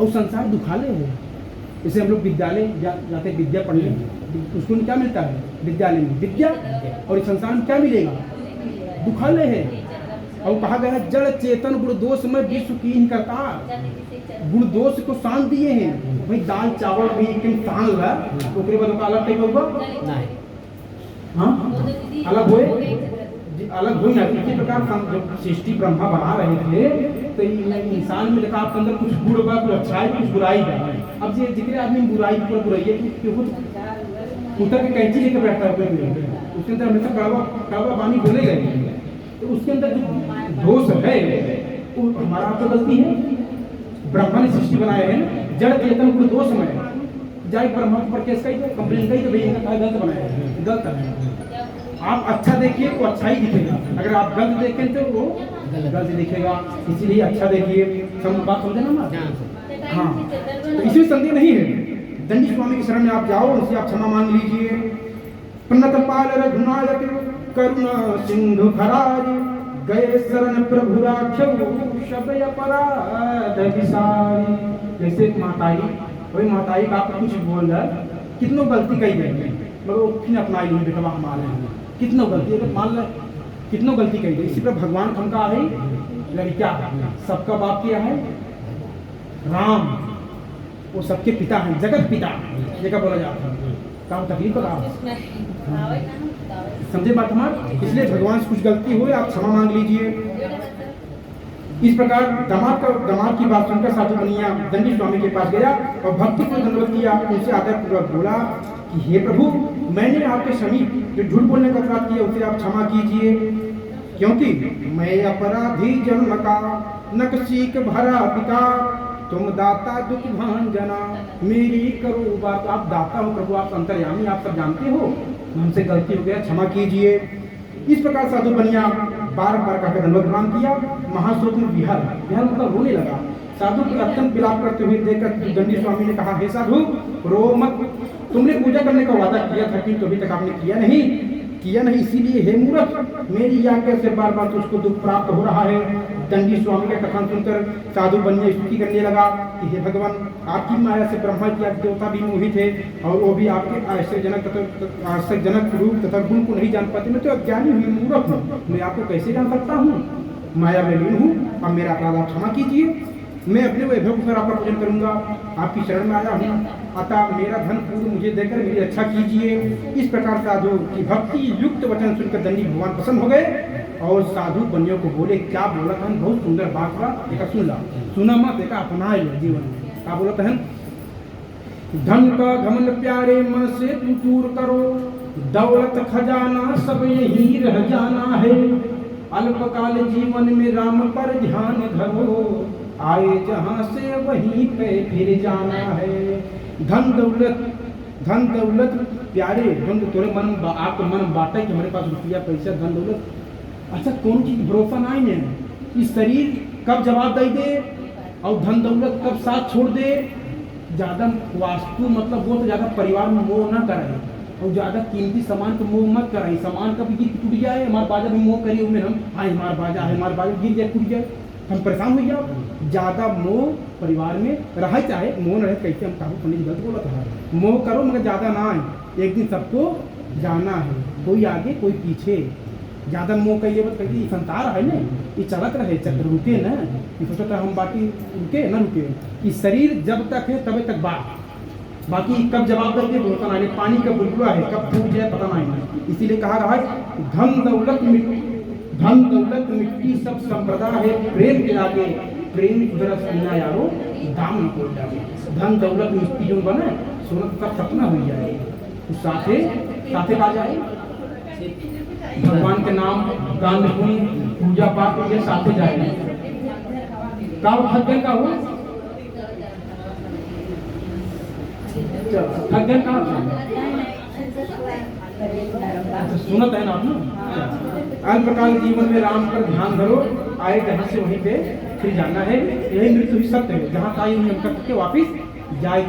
और संसार दुखाले है। जैसे हम लोग विद्यालय जाते विद्या पढ़ने, उसको क्या मिलता है विद्यालय में विद्या, और इस संसार में क्या मिलेगा दुखालय है। और कहा गया है जड़ चेतन गुण दोष में विश्व की ही करता, गुण दोष को शान दिए हैं। भाई दाल चावल भी एक शान होगा, ओकरे बाद अलग टाइप होगा, हाँ अलग होए, अलग हो ना। इसी प्रकार जब सृष्टि ब्रह्मा बना रहे थे तो इंसान में देखा आपके अंदर कुछ गुण होगा, कुछ अच्छाई, कुछ बुराई है। अब ये जितने आदमी बुराई पर बुराई है, कुत्ता के कैंची लेकर बैठता है उसके अंदर हमेशा कड़वा पानी बोले गए, तो उसके अंदर जो दोष है वो हमारा आपको गलती है। ब्रह्मा ने सृष्टि बनाए हैं जड़ चेतन गुण दोष में, जाए ब्रह्मा पर केस कही कंप्लेन कही तो भाई इनका गलत बनाया है, गलत है। आप अच्छा देखिए तो अच्छा ही दिखेगा, अगर आप गलत देखें तो वो गलत दिखेगा। इसीलिए अच्छा देखिए, सब बात समझे ना। हाँ तो इसमें संदेह नहीं है, दंडी स्वामी की शरण में आप जाओ, उनसे आप क्षमा मांग लीजिए। प्रणतपाल रघुनायक करुणा सिंधु खराज, गए शरण प्रभु राक्षो शबय अपराध विसारी। जैसे माताई, वही माताई का आपको कुछ बोल रहा है, कितनों गलती कही गई है मगर वो कितने अपनाई नहीं बेटा हमारे हैं, कितनों गलती अगर मान लें कितनों गलती कही गई। इसी पर भगवान हमका है लड़किया, सबका बाप किया है राम, वो सबके पिता हैं, जगत पिता जगह बोला जाता है। काम तकलीफ का समझे बात हमारे, इसलिए भगवान से कुछ गलती हुई आप क्षमा मांग लीजिए। इस प्रकार दामाद की बात सुनकर साधु बनिया दंडी स्वामी के पास गया और भक्ति को धन्यवाद किया, उनसे आदर पूर्वक बोला कि हे प्रभु, मैंने आपके समीप जो झूठ बोलने का अपराध किया उसे आप क्षमा कीजिए, क्योंकि मैं अपराधी जन्म का नकसीक भरा पिता, तुम दाता दुख भांजना मेरी करो बात। आप दाता हो प्रभु, आप अंतर्यामी, आप सब जानते हो, हमसे गलती हो गया, क्षमा कीजिए। इस प्रकार साधु बनिया बार बार का धन्यवाद प्रणाम किया। महाशोक में विहर मतलब रोने लगा। साधु को अत्यंत विलाप करते हुए देखकर दंडी स्वामी ने कहा, हे साधु रो मत, तुमने पूजा करने का वादा किया था कि अभी तक आपने किया नहीं, इसीलिए हे मूर्ख, मेरी आज्ञा से बार बार उसको दुख प्राप्त हो रहा है। दंडी स्वामी का कथन सुनकर साधु बनिया स्तुति करने लगा कि हे भगवान, आपकी माया से ब्रह्मा की देवता भी मोहित है और वो भी आपके आश्चर्यजनक रूप तथा गुण को नहीं जान पाते। मैं तो अज्ञानी हुई मूर्ख हूँ, मैं आपको कैसे जान सकता हूँ, माया में लीन हूँ, अब मेरा अपराध आप क्षमा कीजिए। मैं अपने वैभव को सर आपका पूजन करूंगा, आपकी शरण में आया हूँ, अतः मेरा धन पूर्ण मुझे देकर मेरी अच्छा कीजिए। इस प्रकार साधु की भक्ति युक्त वचन सुनकर दंडी भगवान प्रसन्न हो गए और साधु बनियों को बोले, क्या बोला था? बहुत सुंदर बात हुआ, देखा सुन ला, सुना मत, देखा अपना जीवन में क्या बोला था? धन का घमंड प्यारे मन से तू दूर करो, दौलत खजाना सब यही रह जाना है, अल्पकाल जीवन में राम पर ध्यान धरो, आए जहां से वहीं पे फिर जाना है। धन दौलत प्यारे, धन तोरे मन आपको मन बांटे कि हमारे पास रुपया पैसा धन दौलत, अच्छा कौन चीज भरोसा नहीं है। इस शरीर कब जवाब दे दे और धन दौलत कब साथ छोड़ दे। ज़्यादा वास्तु मतलब वो तो ज़्यादा परिवार में मोह ना करे और ज़्यादा कीमती सामान को मोह मत कराई। सामान का भी टूट जाए, हमारा बाजा भी मोह करिए उनमें हम, हाँ हमारा बाजा गिर जाए टूट जाए, हम परेशान हो जाओ। ज़्यादा मोह परिवार में रहे, चाहे मोह न रहे, कैसे हम काबू करने की गलत बोला था। मोह करो मगर ज़्यादा ना आए, एक दिन सबको जाना है, कोई आगे कोई पीछे। ज़्यादा मोह कहिए बस कहिए, संसार है ना, ये चलत रहे, चक्र रुके ना, ये सोचता हम बाकी रुके ना रुके। ये शरीर जब तक है तब तक बाकी कब जवाब देंगे भरोसा नहीं। पानी का बुलबुला है, कब टूट जाए पता नहीं। इसीलिए कहा रहा है धन दौलत मिट्टी सब संप्रदा है, प्रेम के आगे प्रेम कुदरत सुनना यारो दाम न कोई डाले। धन दौलत मिट्टी जो बने सोना का सपना हो जाए, उस साथे कहा जाए भगवान के नाम दान पुण्य पूजा पाठ ये साथे जाए का भगवान का हो भगवान का सुनत है ना आप ना। अल्पकाल जीवन में राम पर ध्यान धरो, आए जहाँ से वहीं पे फिर जाना है, यही मृत्यु ही सत्य है। जहाँ का हम करके वापिस जाए।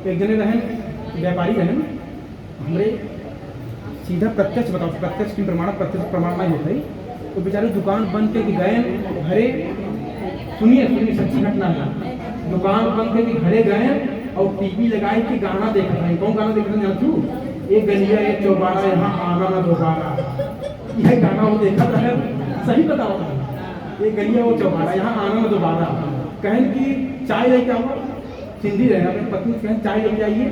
एक जने रहें व्यापारी रहें, हमारे सीधा प्रत्यक्ष बताओ, प्रत्यक्ष की प्रमाण प्रत्यक्ष प्रमाण नहीं होता है, तो बेचारे दुकान बंद करके गए घरे। सुनिए सच्ची घटना है, दुकान बंद करके घरे गए और टीवी लगाए के गाना देख रहे हैं। कौन गाना देख रहे हैं जानू? एक गलिया एक चौबारा, यहाँ आना ना दोबारा, यह गाना वो देखा था। सही बताओ, एक गलिया वो चौबारा, यहाँ आना ना दोबारा। कहें कि चाय लेके आओ, सिंधी रहना, अपनी पत्नी कहें चाय लेके आइए,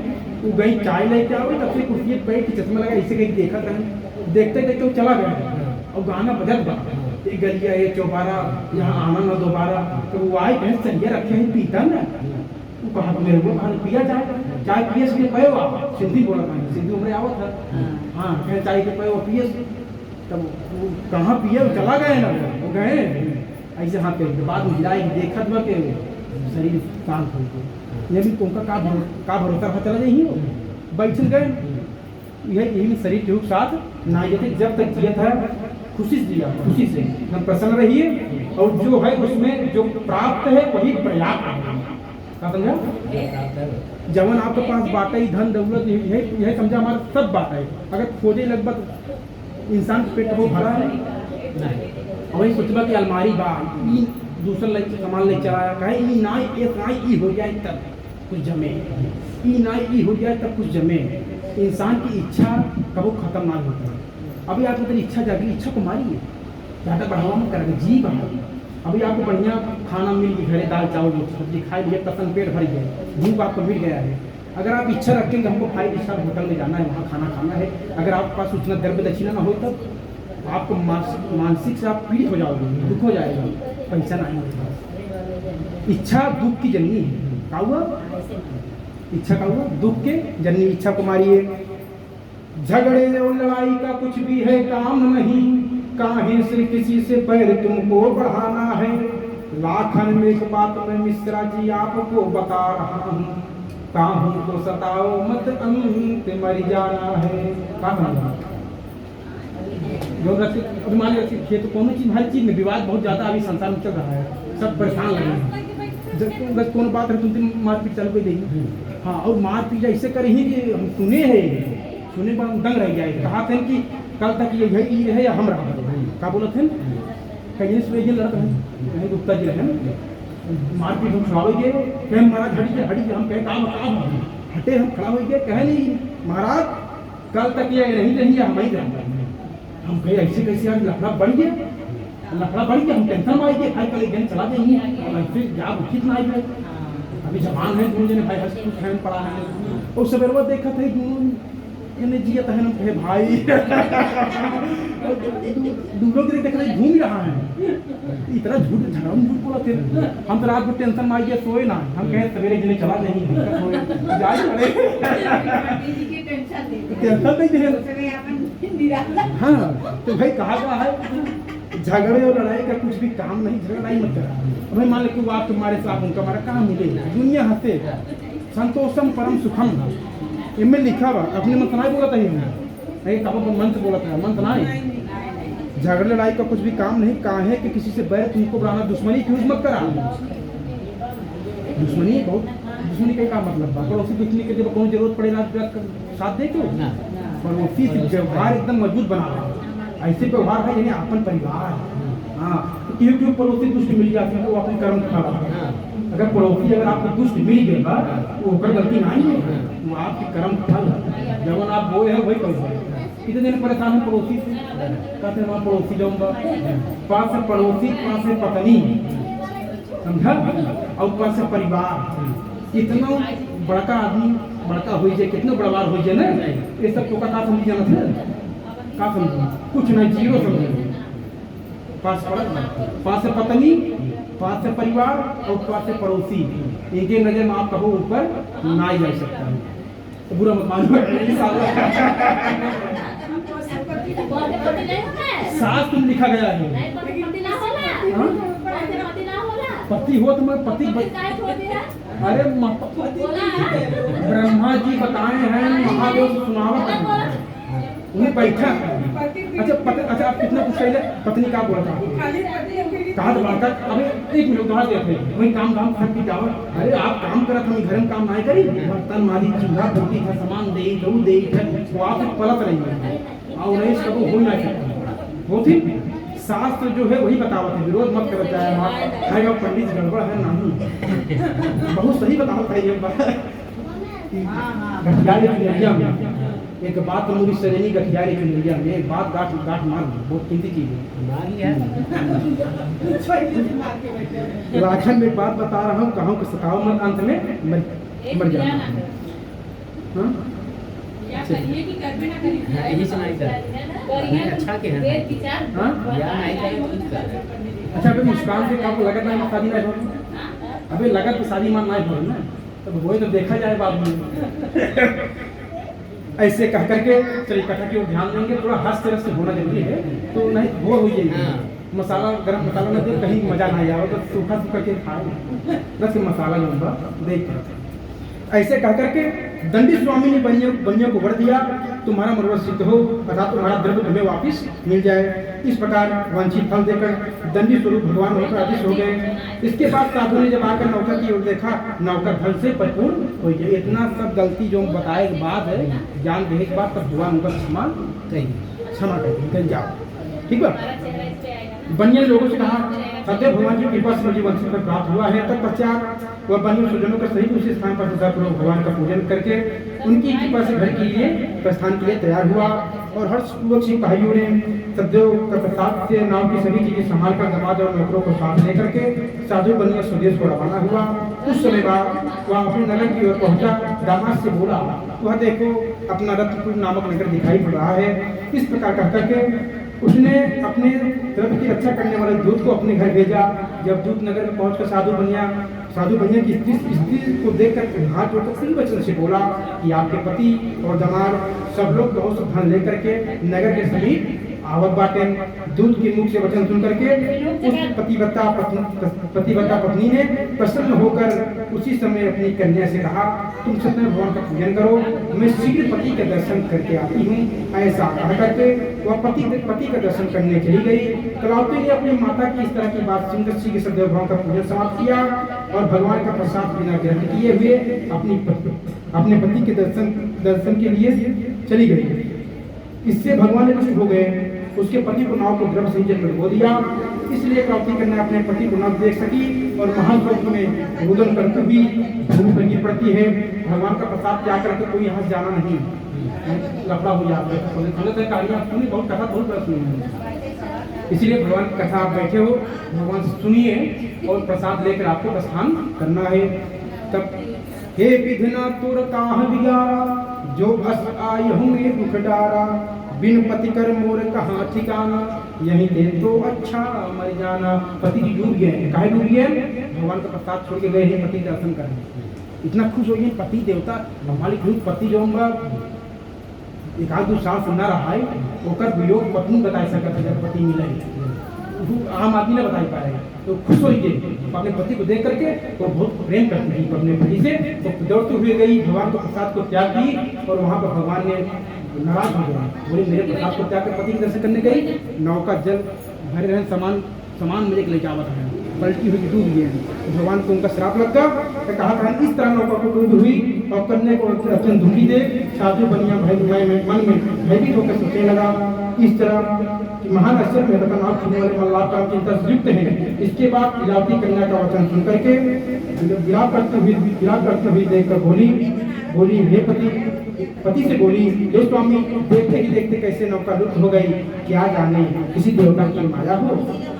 वो गई चाय लेके आओ, तब से कुर्सी बैठ के चश्मा लगा इसे कहीं देखा था। देखते देखते वो चला गया और गाना बजत बा, एक गलिया एक चौबारा, यहाँ आना ना दोबारा। तो वो आए कहें सरिया रखे हैं पीता ना, वो कहा मेरे को कहा पिया चाय पिए से पे आप सिंधी बोला था, सिंधी उम्र आवत था। हाँ कहे चाय के पे वो पिए, तब वो कहाँ पिए वो चला गए ना, वो गए ऐसे हाथ के बाद मिलाई देखत बा के शरीर शांत हो गए। ये भी तुमका का भरोसा था, चला जाइए बैठ गए। यही शरीर के साथ ना ये जब तक जिया था खुशी से जिया, खुशी से हम प्रसन्न रहिए और जो है उसमें जो प्राप्त है वही पर्याप्त है। समझा? जवन आपके पास बात है धन दौलत यह समझा हमारा सब बात है। अगर खोजे लगभग इंसान पेट वो भरा है और वही सोचबा कि अलमारी बा दूसरा सामान ले चलाया, कहे ई ना एक ना ई हो जाए तब कुछ जमे, ई ना ई हो जाए तब कुछ जमे। इंसान की इच्छा कबो खत्म ना होता है। अभी आपको तेरी इच्छा जागी, इच्छा को मारिए, ज़्यादा बढ़ावा मत करेंगे, जी बढ़ाइए। अभी आपको बढ़िया खाना मिल गई, घरे दाल चावल सब्जी खाई लिया, प्रसन्न पेट भर गया, भूख आपको मिल गया है। अगर आप इच्छा रखेंगे हमको 5 स्टार होटल में जाना है, वहाँ खाना खाना है, अगर आपके पास उतना द्रव्य दक्षिणा ना हो तब आपको मानसिक से आप पीड़ित हो जाओगे, दुख हो जाएगा, पैसा नहीं होता। इच्छा दुख की जननी है। क्या हुआ? इच्छा का हुआ दुख के जननी। इच्छा को मारिए। झगड़े और लड़ाई का कुछ भी है काम नहीं, काहे से किसी से पैर तुमको बढ़ाना है। लाखन में एक बात में मिश्रा जी आपको बता रहा हूँ, काहू को सताओ मत अंत मर जाना है। मान रखिए तो कौन चीज हर चीज में विवाद बहुत ज्यादा अभी संसार में चल रहा है, सब परेशान लगे हैं। बस कौन बात है तुम मारपीट चालू कर देगी। हाँ और मारपीट ऐसे करे ही कि हम सुने पर दंग रह गया। कहा थे कि कल तक ये है या हम रहा क्या बोला थे कहीं से लड़ते हैं गुप्ता जी रहे मारपीट हम खड़ा हो गए, कहे महाराज हटी हम कहे काम हटे, हम खड़ा हो गए, कहे नहीं महाराज कल तक ये नहीं रही हम ही रहा। हम कहे ऐसे कैसे आज लफड़ा बढ़ गया, लफड़ा बढ़ गया, हम टेंशन में आई कि भाई कल एक दिन चला जाएंगे और फिर जब उचित ना आई अभी जवान है दोनों जने भाई हंस फैन पड़ा है और सवेरवा देखा था दोनों जिया तहन है भाई दूसरों के देख रहे घूम रहा है इतना झूठ झगड़ा झूठ बोला फिर हम तो रात को टेंशन में आ गया सोए ना हम कहे सवेरे जने चला नहीं दिक्कत होए जाए पड़े टेंशन नहीं दे हाँ तो भाई कहा है झगड़े और लड़ाई का कुछ भी काम नहीं, झगड़ा ही मत करा भाई। मान लो कि वो आप तुम्हारे साथ उनका हमारा कहाँ मिलेगा, दुनिया हंसे संतोषम परम सुखम इनमें लिखा हुआ अपने मंथनाएं बोला था नहीं कब मंत्र बोला था मंथनाएं। झगड़े लड़ाई का कुछ भी काम नहीं, कहा है कि किसी से बैर तुमको बढ़ाना, दुश्मनी की यूज मत करा। दुश्मनी का क्या मतलब बात, पड़ोसी दुश्मनी के जब कौन जरूरत पड़ेगा साथ दे क्यों, पड़ोसी से व्यवहार एकदम मजबूत बना ऐसे व्यवहार है यानी अपन परिवार। हाँ क्यों पड़ोसी दुष्ट मिल जाते हैं तो वो अपने कर्म खा रहा है। अगर पड़ोसी अगर आपको दुष्ट मिल गया वो होकर गलती नहीं है, वो आपके कर्म फल जब आप बोए हैं वही पैसा। कितने दिन परेशान है पड़ोसी से, कहते हैं वहाँ पड़ोसी जाऊँगा, पास से पड़ोसी, पास से पत्नी, समझा, और पास से परिवार। इतना बड़का आदमी बड़का हो जाए, कितना बड़वार हो जाए ना, ये सब तो का समझ जाना था का समझो कुछ नहीं, जीरो समझो। पास से पत्नी, पास से परिवार और पास से पड़ोसी, इनके नजर में आप कहो ऊपर ना ही जा सकता है तो बुरा मत मानो। सास तुम लिखा गया है, पति हो तो मैं पति अरे ब्रह्मा जी बताए हैं, महादेव सुनावत उन्हें बैठा। अच्छा आप कितना कुछ कह पत्नी का बोला था कहा तो अबे एक मिनट उधार देते वही काम थक की जाओ। अरे आप काम करत हम घर में काम नहीं करी, बर्तन मारी चूल्हा रोटी का सामान दे दूध दे वो आप पलट रही है और नहीं सब हो नहीं सकता वो थी। शास्त्र जो है वही बतावत है, विरोध मत कर जाए आप पंडित गड़बड़ है नहीं, बहुत सही बतावत है ये बात। एक बात मुझे सरेनी गठियारी की मिल गया, एक बात गाठ मार बहुत कीमती चीज है। राखन में बात बता रहा हूँ, कहूँ कि सताओ मत, अंत में मर जाना। अच्छा अभी मुस्कान से कब लगत नहीं शादी नहीं हो, अभी लगत तो शादी मान नहीं हो ना, तब वही तो देखा जाए बाद में। ऐसे कह करके चलिए कथा की ओर ध्यान देंगे, थोड़ा हंस तरह से होना जरूरी है तो नहीं बोर हो जाएगी। मसाला गरम मसाला न दे कहीं मजा ना आया तो सूखा सूखा के खाए बस मसाला लूंगा देख। ऐसे कह करके दंडी स्वामी ने बनियों को वर दिया, तुम्हारा मनोरथ सिद्ध हो अर्थात तुम्हारा द्रव्य तुम्हें वापिस मिल जाए। इस प्रकार वांछित फल देकर दंडी स्वरूप भगवान होकर आदेश हो गए। इसके बाद साधु ने जब आकर नौकर की ओर देखा, नौकर धन से परिपूर्ण हो गया। इतना सब गलती जो बताए के बाद है ज्ञान देने के बाद तब भगवान उनका क्षमा कर जाओ, ठीक है। बनिया लोगों से कहा सदैव भगवान की कृपा से जीवन पर प्राप्त हुआ है। तत्पश्चात वह बनिया सुजनों का सही उसी स्थान पर श्रद्धापूर्वक भगवान का पूजन करके उनकी कृपा से घर के लिए प्रस्थान के लिए तैयार हुआ और हर्षपूर्वक सिपाहियों ने सदैव का प्रसाद से नाव की सभी चीजें संभाल कर दमाद और नौकरों को साथ लेकर के साधु बनिया स्वदेश को रवाना हुआ। कुछ समय बाद वह अपने नगर की ओर पहुंचा, दामाद से बोला वह देखो अपना रत्नपुर नामक नगर दिखाई पड़ रहा है। इस प्रकार कह करके उसने अपने द्रव्य की रक्षा करने वाले दूत को अपने घर भेजा। जब दूत नगर में पहुंचकर साधु बनिया की स्थिति को देखकर हाथ जोड़कर सही वचन से बोला कि आपके पति और दमाद सब लोग बहुत धन लेकर के नगर के समीप आवक बाटे। दूत के मुख से वचन सुन करके उस पतिव्रता पत्नी ने प्रसन्न होकर उसी समय अपनी कन्या से कहा तुम सत्यनारायण भगवान का पूजन करो, मैं शीघ्र पति के दर्शन करके आती हूँ। ऐसा कह करके वह पति का दर्शन करने चली गई। कलावती ने अपनी माता की इस तरह की बात सुनकर शीघ्र सत्यनारायण भगवान का पूजन समाप्त किया और भगवान का प्रसाद बिना ग्रहण किए हुए अपने पति के दर्शन के लिए चली गई। इससे भगवान खुश हो गए। उसके पति को नाव को गर्भ से जल हो दिया। इसलिए कलावती कन्या अपने पति को न देख सकी और महास्वर्ग में रुदन करते हुई भूमि पर गिर पड़ती है। भगवान का प्रसाद त्याग करके कोई यहाँ जाना नहीं, लफड़ा हो जाता है। बहुत कथा बहुत सुनी है। इसलिए भगवान की कथा आप बैठे हो, भगवान से सुनिए और प्रसाद लेकर आपको प्रस्थान करना है। तब हे विधिना तुर काह बिगारा, जो बस आयहूँ में दुख डारा, बिन पति कर मोर कहाँ ठिकाना, यहीं दे तो अच्छा मर जाना। पति जी डूब गए, काहे डूब गए? भगवान का प्रसाद छोड़ के गए हैं पति दर्शन करने। इतना खुश हो गए पति देवता, हमारी खुद पति जाऊंगा एक आध दो साल सुनना रहा है, होकर वियोग पत्नी बता सकता जब पति मिले, आम आदमी ने बता पाएगा। तो खुश हो गए अपने पति को देख करके, तो बहुत प्रेम करती थी अपने पति से, तो दौड़ते हुए गई भगवान को प्रसाद को त्याग की, और वहाँ पर भगवान ने नाराज हो गया, बोले मेरे प्रसाद को त्याग कर पति के दर्शन करने गई, नौका जल भरे रहे सामान मेरे के ले जावत है, पलटी हुई डूब गए। तो भगवान को उनका श्राप लग गया, तो कहा था इस तरह नौका को डूब हुई और कन्या को अत्यंत दुखी दे साधु बनिया भय में मन में भयभीत होकर सोचने लगा। इस तरह कि महान आश्चर्य में रतनाथ छूने वाले मल्लाह का चिंता से युक्त है। इसके बाद इलावती कन्या का वचन सुन करके विलाप करते हुए देखकर बोली हे पति से बोली, हे स्वामी, देखते ही देखते कैसे नौका लुप्त हो गई, क्या जाने किसी देवता की माया हो।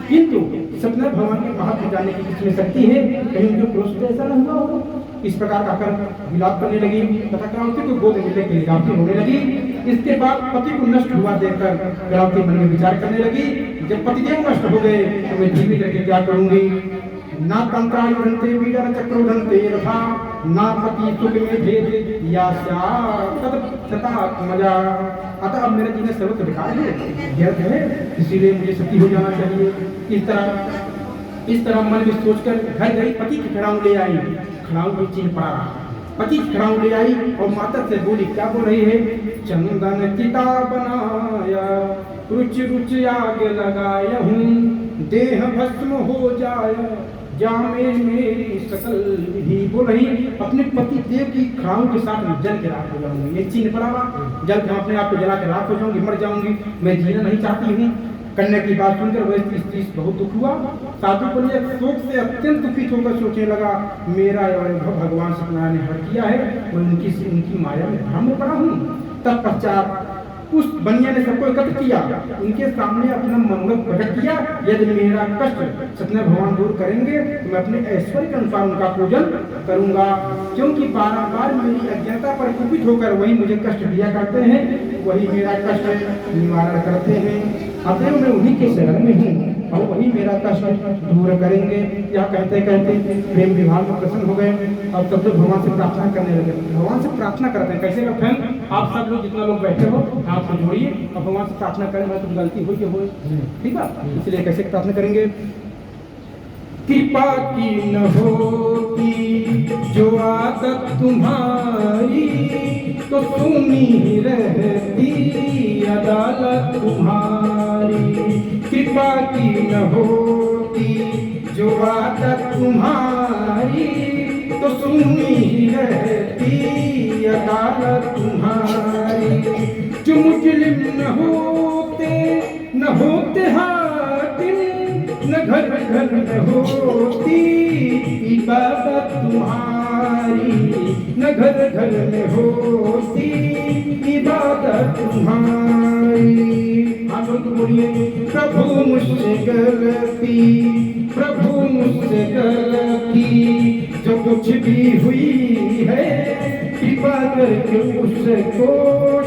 किंतु सत्यनारायण भगवान के महत्व जानने की किसमें शक्ति है, कहीं उनके पुरुष तो ऐसा न हुआ हो। इस प्रकार आकर विलाप करने लगी तथा क्रांति को गोद मिलने के लिए होने लगी। इसके बाद पति को नष्ट हुआ देखकर क्रांति मन में विचार करने लगी, जब पतिदेव नष्ट हो गए तो मैं जीवित रहकर क्या करूंगी। ना तंत्रायुधन्ते वीर चक्रोधन्ते रथा, ना पति सुख में भेद या मजा। अतः अब मेरा जीवन सर्वत्र बेकार है, व्यर्थ है, इसीलिए मुझे सती हो जाना चाहिए। इस तरह मन में सोचकर घर गई, पति की खड़ाऊ ले आई, खड़ाऊ को चिन्ह पड़ा रहा। पति की खड़ाऊ ले आई और माता से बोली, क्या बोल रही है? चंदन चिता बनाया, रुचि रुचि आग लगाया हूँ, देह भस्म हो जाए जामे मेरी सकल विधि। बोल रही अपने पति देव की खड़ाऊ के साथ जल के राख हो जाऊंगी, ये चिन्ह पड़ा हुआ, जल के अपने आप को जला के राख हो जाऊंगी, मर जाऊंगी, मैं जीना नहीं चाहती हूँ। कन्या की बात सुनकर वह स्त्री बहुत दुख हुआ। साधु को लिए शोक से अत्यंत दुखित होकर सोचने लगा, मेरा भगवान सत्यनारायण ने हर किया है, मैं उनकी माया में भ्रम में पड़ा हूँ। तत्पश्चात उस बनिया ने सबको एकत्र किया, उनके सामने अपना मनोरथ प्रकट किया, यदि मेरा कष्ट सत्यनारायण भगवान दूर करेंगे तो मैं अपने ऐश्वर्य के अनुसार उनका पूजन करूंगा, क्योंकि बारंबार मेरी अज्ञानता पर कुपित होकर वही मुझे कष्ट दिया करते हैं, वही मेरा कष्ट निवारण करते हैं। अतएव मैं उन्हीं के शरण में हूँ और वही मेरा कष्ट दूर करेंगे। यह कहते कहते प्रेम विभाग में प्रसन्न हो गए। अब तब भगवान से प्रार्थना करने लगे। भगवान से प्रार्थना करते हैं, कैसे करते हैं? आप सब लोग जितना लोग बैठे हो हाथ को जोड़िए और भगवान से प्रार्थना करें, मैं कुछ गलती हुई कि हो, ठीक है? इसलिए कैसे प्रार्थना करेंगे? कृपा की न होती जो आदत तुम्हारी, तो सुनी रहती अदालत तुम्हारी। कृपा की न होती जो आदत तुम्हारी, तो सुनी रहती अदालत तुम्हारी। जो मुजरिम न होते हाकिम, न घर घर न होती इबादत तुम्हारी, न घर घर में होती इबादत तुम्हारी। आप लोग बोलिए, प्रभु मुझसे गलती, प्रभु मुझसे गलती जो कुछ भी हुई है, कृपा करके उसको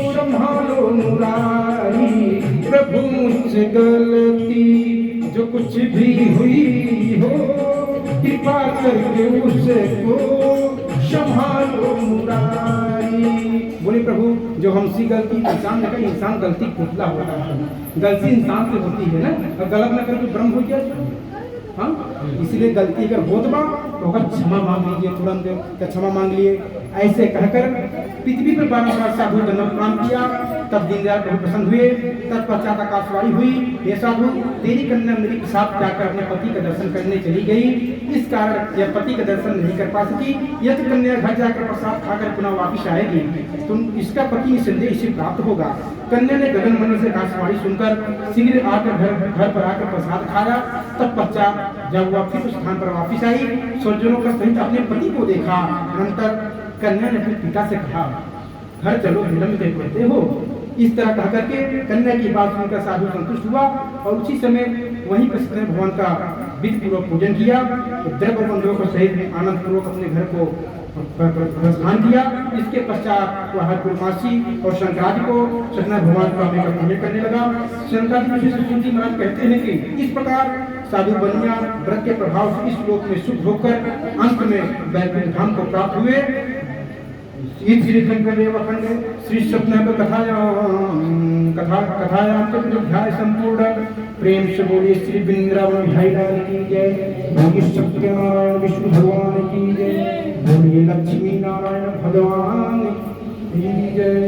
संभालो मुरारी। प्रभु मुझसे गलती जो कुछ भी हुई हो, कृपा करके उसको संभालो मुरारी। बोले प्रभु, जो हमसे गलती इंसान गलती पुतला होता है, गलती इंसान से होती है ना, और गलत न करके ब्रह्म हो गया। हाँ, इसलिए गलती अगर होत बा तो अगर क्षमा मांग लीजिए तुरंत, तो क्षमा मांग लिए। ऐसे कहकर पृथ्वी पर बारंबार साधु दंड प्रणाम किया। तब दीनदयाल प्रभु प्रसन्न हुए। तत्पश्चात आकाशवाणी हुई, हे साधु, तेरी कन्या मेरे साथ जाकर अपने पति का दर्शन करने चली गई, इस कारण यह पति का दर्शन नहीं कर पा सकी। यह कन्या घर जाकर प्रसाद खाकर पुनः वापिस आएगी, तुम इसका पति निसंदेह इसे प्राप्त होगा। कन्या ने गगन मंडल से आकाशवाणी सुनकर शीघ्र आकर घर पर आकर प्रसाद खाया। तत्पश्चात जब वह फिर स्थान पर वापिस आई, स्वजनों का सहित अपने पति को देखा। अनंतर कन्या ने अपने पिता से कहा, घर चलो, विलंब कहते हो, इस तरह कह करके कन्या की बात सुनकर साधु संतुष्ट हुआ और उसी समय वहीं पर सत्यनारायण भगवान का विधि पूर्वक पूजन किया। तो द्रव्य बंधुओं को सहित आनंद पूर्वक अपने घर को प्रस्थान किया। इसके पश्चात वह पूर्णमासी और संक्रांति को सत्यनारायण भगवान का हमें पूजन करने लगा। संक्रांति में सुखदेव महाराज कहते हैं कि इस प्रकार साधु बनिया व्रत के प्रभाव से इस लोक में शुद्ध होकर अंत में वैकुंठ धाम को प्राप्त हुए। श्री शंकरदेव अखंड श्री सत्यनारायण कथायाम अध्याय संपूर्ण प्रेम से बोलिए श्री वृंदावन भाई लाल की जय, बोलिए सत्यनारायण विष्णु भगवान की जय, बोलिए लक्ष्मी नारायण भगवान की जय।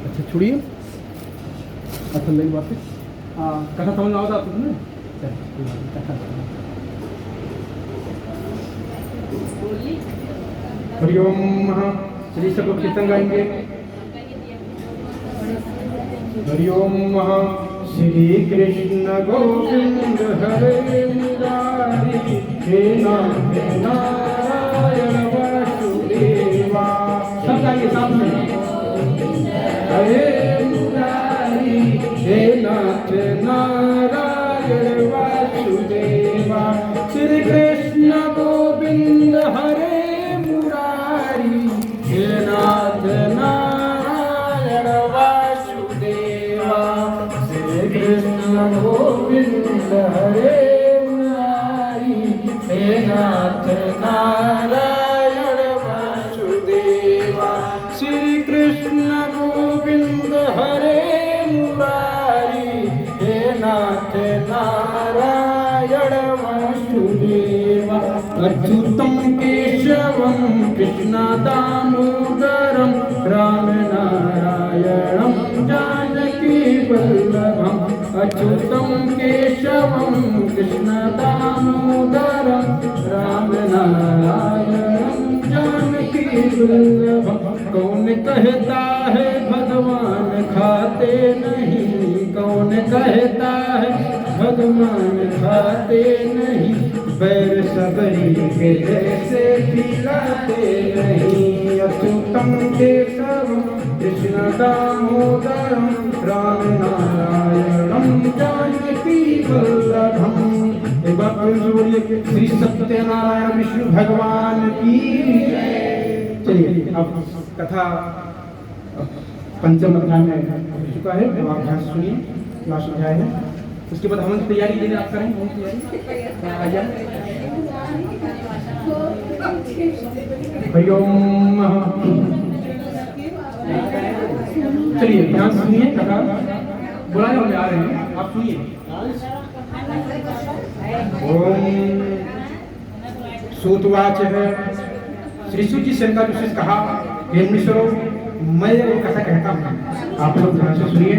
अच्छा छोड़िए, अच्छा मेरी बात कथा समझ में आता तुमने? हरिओम श्री सब लोग कीर्तन गाएंगे। हरिओम श्री कृष्ण गोविंद हरे मुरारी हे नारायण वासुदेवा। सब गाइए सामने। हरे मुरारी हे नाथ नारायण वासुदेवा। श्री कृष्ण गोविंद हरे मुरारी हे नाथ नारायण वासुदेवा। श्री कृष्ण गोविंद हरे मुरारी हे नाथ नारायण वासुदेवा। श्री कृष्ण गोविंद हरे मुरारी हे नाथ नारायण वासुदेवा। अच्युतं केशवं कृष्ण दामोदरं राम नारायणं जानकी वल्लभम्। अच्युतं केशवं कृष्ण दामोदरं राम नारायणं जानकी वल्लभम्। कौन कहता है भगवान खाते नहीं, कौन कहता है भगवान खाते नहीं, बैर सबरी के जैसे खिलाते नहीं। अच्युतं केशवं कृष्ण दामोदरं राम नारायणं जानकी वल्लभम्। एक बार बोलिए श्री सत्यनारायण विष्णु भगवान की। चलिए अब कथा पंचम अध्याय में हो चुका है, अब आप ध्यान सुनिए, लास्ट अध्याय है। उसके बाद हम तैयारी के लिए आप करें हरिओम। चलिए ध्यान सुनिए, कथा बुलाने वाले आ रहे हैं, आप सुनिए। ओम सूतवाच है। श्री सूत जी शंकर जी से कहा, हे मुनीश्वरों, मैं एक कथा कहता हूँ, आप लोग ध्यान से सुनिए।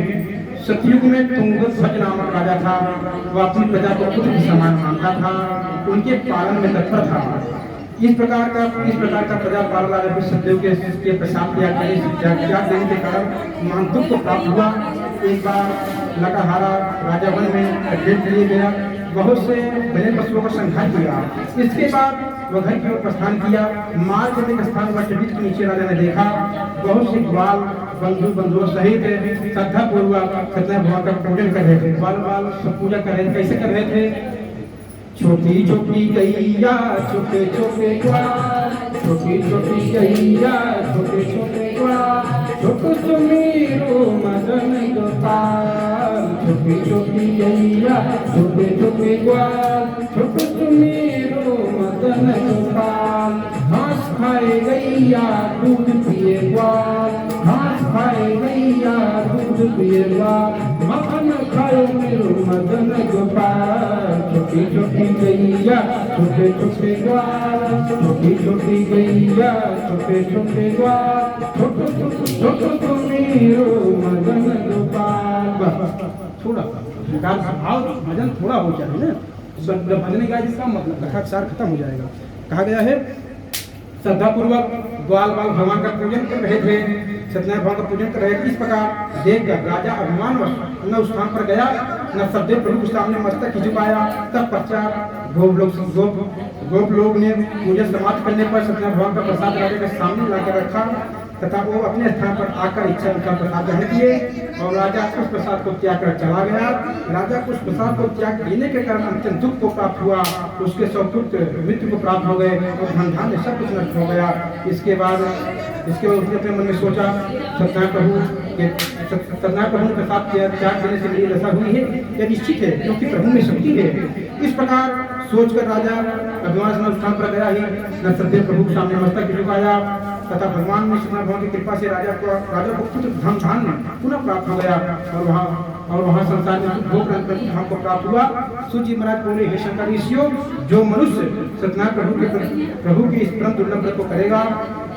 सतयुग में तुंगध्वज नामक राजा था। वह अपनी प्रजा को पुत्र के समान मानता था, उनके पालन में तत्पर था। इस प्रकार का प्रजा पालन राजा सतयुग के प्रसाद त्याग देने के कारण महान दुख को प्राप्त हुआ। एक बार लकाहारा राजा वन में अध्ययन के लिए गया, बहुत से बड़े पशुओं का संहार किया। इसके बाद वह घर की ओर प्रस्थान किया। मार्ग में स्थान पर वृक्ष के नीचे राजा ने देखा बहुत से ग्वाल बंधुओं सहित श्रद्धा पूर्वक सत्यनारायण भगवान का पूजन कर रहे थे। ग्वाल सब पूजा कर रहे थे। कैसे कर रहे थे? छोटी छोटी गैया छोटे छोटे ग्वाल, छोटी छोटी गैया छोटे छोटे ग्वाल, छोटो सुमीरो मदन गोपाल। छोटी छोटी गैया छोटे छोटे ग्वाल, छोटो सुमीरो मदन गोपाल। घास खाए गैया दूध पिए ग्वाल, घास खाए गैया दूध पिए ग्वाल। मक्खन खाए मेरो मदन गोपाल। छोटी छोटी गैया छोटे छोटे ग्वाल, छोटी छोटी गैया छोटे छोटे ग्वाल, छोटो छोटो सुमीरो मदन गोपाल। थोड़ा भाव भजन थोड़ा हो जाए ना, भजन का जिसका मतलब कथा सार खत्म हो जाएगा। कहा गया है श्रद्धापूर्वक ग्वाल बाल भगवान का पूजन कर रहे थे, सत्यनारायण भगवान का पूजन कर रहे थे। इस प्रकार देखकर राजा अभिमानवश न उस स्थान पर गया, न सदैव प्रभु के सामने मस्तक झुकाया। तत्पश्चात गोप लोग ने पूजन समाप्त करने पर सत्यनारायण भगवान का प्रसाद राजा के सामने लाकर रखा तथा वो अपने स्थान पर आकर इच्छा अनुसार प्रसाद ग्रहण किए और राजा उस प्रसाद को त्याग कर चला गया। राजा को उस प्रसाद को त्याग देने के कारण अत्यंत दुख को प्राप्त हुआ, उसके सौपुत्र मृत्यु को प्राप्त हो गए और धन धान्य सब कुछ नष्ट हो गया। इसके बाद उसने अपने मन में सोचा, सत्यनारायण प्रभु ने प्रसाद त्याग देने से मेरी दशा हुई है, यह निश्चित है क्योंकि प्रभु में शक्ति है। इस प्रकार सोचकर राजा अभिमान से न स्थान पर गया ही न सदैव प्रभु के सामने मस्तक झुकाया तथा भगवान ने सत्यनारायण भगवान की कृपा से राजा को पुत्र धन धान्य पुनः प्राप्त हो गया और वहाँ संसार में भोग धाम को प्राप्त हुआ। सूजी महाराज बोले, हे शंकर ऋषियों, जो मनुष्य सत्यनारायण प्रभु की इस परम दुर्लभ व्रत को करेगा,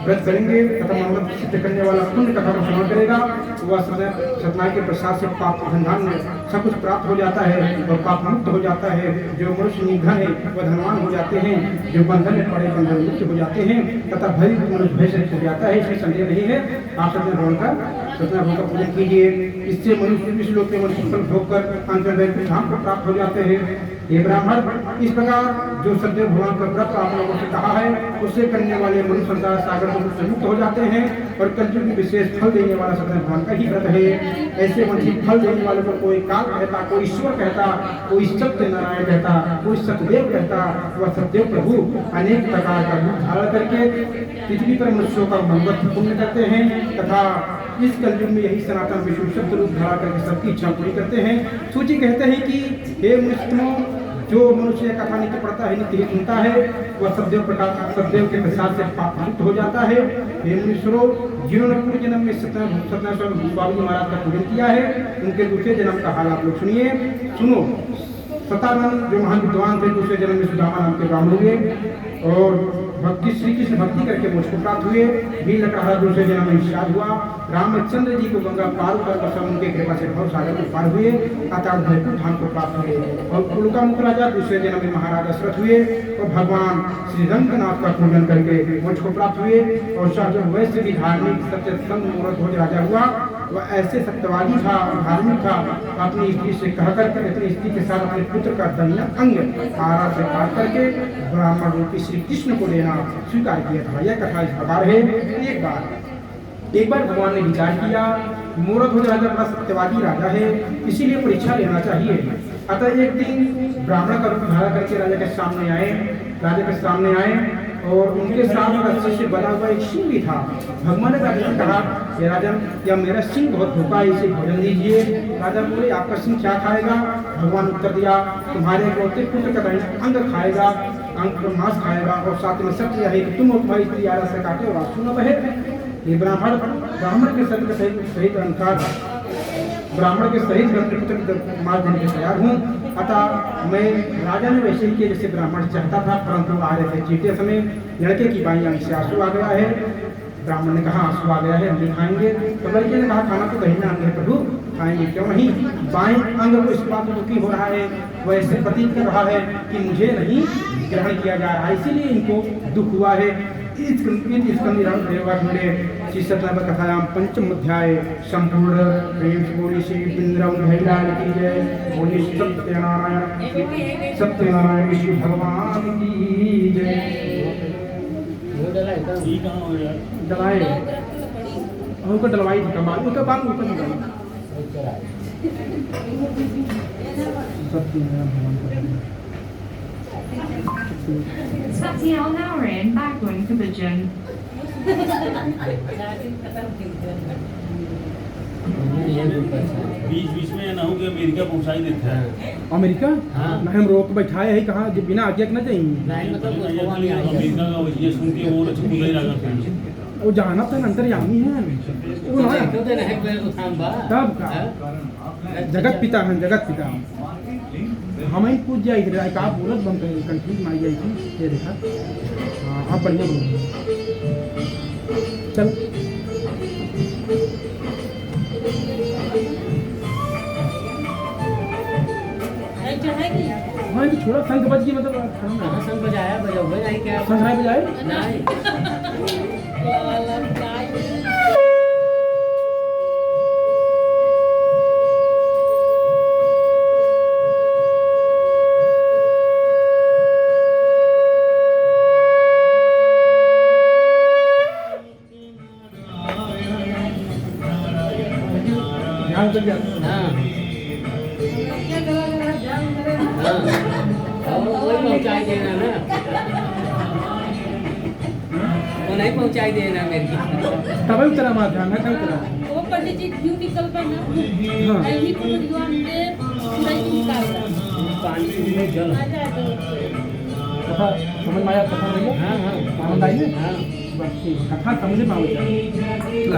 व्रत करेंगे तथा मनोरथ सिद्ध करने वाला पुण्य कथा को श्रवण करेगा, वह सत्यनारायण के प्रसाद से पाप धन धान्य सब कुछ प्राप्त हो जाता है और पाप मुक्त हो जाता है। जो मनुष्य निर्धन है वह धनवान हो जाते हैं, जो बंधन में पड़े बंधन मुक्त हो जाते हैं तथा भय मनुष्य भय से हो जाता है। इसमें संदेह नहीं है। आप सत्यनारायण भगवान का पूजन कीजिए, इससे मनुष्य इस लोक में मनुष्य फल भोग कर अंत में धाम को प्राप्त हो जाते हैं। ये ब्राह्मण, इस प्रकार जो सदैव भगवान का व्रत आप लोगों से कहा है उससे करने वाले मनुष्य संसार सागर से मुक्त हो जाते हैं और कलयुग में विशेष फल देने वाला सत्यनारायण भगवान का ही व्रत है। ऐसे मनुष्य फल देने वाले को कोई काल कहता, कोई ईश्वर कहता, कोई सत्यनारायण कहता, कोई सतदेव कहता। वह सतदेव प्रभु अनेक प्रकार का रूप धारण करके पृथ्वी पर मनुष्यों का मंगल पुण्य करते हैं तथा इस कलयुग में यही सनातन विष्णु शब्द रूप धारण करके सबकी इच्छा पूरी करते हैं। सूची कहते हैं कि हे मुनिष्ठों, जो मनुष्य कथा नित्य पढ़ता है, नित्य सुनता है, वह सतदेव के प्रसाद से पाप मुक्त हो जाता है। हे मुनीश्वरों, जिन्होंने पूर्व जन्म में सत्यनारायण स्वामी जी महाराज का पूजन किया है, उनके दूसरे जन्म का हाल आप लोग सुनिए। सुनो, सतानंद जो महान विद्वान थे, दूसरे जन्म में सुदामा नाम के ब्राह्मण हुए और श्री कृष्ण भक्ति करके मुझको प्राप्त हुए। भील कहा दूसरे जन्म में निषाद हुआ। रामचंद्र जी को गंगा पार कर उनके कृपा से भव सागर को पार हुए, अतः भयपुर धाम को प्राप्त हुए और उल्का मुख राजा दूसरे जन्म में महाराज दशरथ हुए और भगवान श्री रंगनाथ का पूजन करके मुझको प्राप्त हुए और जब वैसे भी धार्मिक सत्यसंग मुहूर्त भोज राजा हुआ, वह ऐसे सत्यवादी था, धार्मिक था, अपनी स्त्री से कह करके अपनी स्त्री के साथ अपने पुत्र का दाहिना अंग आरा से काट करके ब्राह्मण रूपी श्री कृष्ण को देना स्वीकार किया था। यह कथा इस प्रकार है। एक बार भगवान ने विचार किया, मूर्धध्वज राजा बड़ा सत्यवादी राजा है, इसीलिए परीक्षा लेना चाहिए। अतः एक दिन ब्राह्मण का रूप धारण करके राजा के सामने आए और उनके साथ रस्सी से बना हुआ एक सिंह भी था। भगवान ने राजा से कहा, हे राजन, यह मेरा सिंह बहुत भूखा है, इसे भोजन दीजिए। राजा बोले, आपका सिंह क्या खाएगा? भगवान उत्तर दिया, तुम्हारे इकलौते पुत्र का अंग खाएगा, अंग मांस खाएगा और साथ में सत्य है कि तुम और तुम्हारी स्त्री आरा से काटे और आंसू न बहे। ये ब्राह्मण के सत्य सहित अनुसार ब्राह्मण के सहित मैं अपने पुत्र को मार देने के तैयार हूँ। अतः मैं राजा ने वैसे ही किया जैसे ब्राह्मण चाहता था, परंतु आ रहे थे चीते समय लड़के की बाई आंख से आंसू आ गया है। ब्राह्मण ने कहा, आंसू आ गया है, हम नहीं खाएंगे। तो लड़के ने कहा, खाना तो दहीना अंग है प्रभु, खाएंगे क्यों नहीं। बाएं अंग को इस बात में दुखी हो रहा है, वह ऐसे प्रतीत कर रहा है कि मुझे नहीं ग्रहण किया जा रहा है, इसीलिए इनको दुख हुआ है। कथायां पंचम अध्याय संपूर्ण प्रेम से बोली श्री बिंद्रम भैलाल की जय, बोली सत्यनारायण विष्णु भगवान की जय। डलाए उनको डलवाई थी कमाल, उसके बाद ऊपर सत्यनारायण भगवान Satya Narayan background division. बीच में ना हो कि अमेरिका पहुंचाई देता है। अमेरिका? हाँ। नहीं, हम रोक बैठाए है कहाँ जो बिना आज्ञा के न जाएंगे। नहीं मतलब अमेरिका का ये सुन के वो अच्छा नहीं लगा। वो जाना तो अंतर्यामी है वो ना, तब का जगत पिता है, जगत पिता हम ही पूछ जाए इधर आप बोलत बन कंफ्यूज मारी जाए थी। ये देखा, हाँ आप बढ़िया बोलो। चल चढ़ाएगी हाँ ये छोड़ा शंख बज की मतलब कहाँ संग बजाया बजाओगे नहीं क्या शंख नहीं बजाए नहीं ध्यान कर दिया हाँ हाँ और वही पहुँचाई देना ना वो नहीं पहुँचाई देना मेरी तभी उतरा मार ध्यान है उतरा वो पंडित जी क्यों निकल पाए ना हाँ यही को भगवान ने नहीं निकाला पानी में जल आ जाए तो कथा समझ में आया कथा भैया हाँ हाँ आनंद आई है हाँ बस ठीक कथा समझ में आवे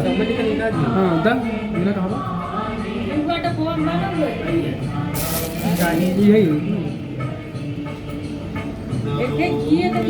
समझ कर निकाल दिया हाँ दा मेरा कहा इनका तो फोन मारो यही एक एक किए तो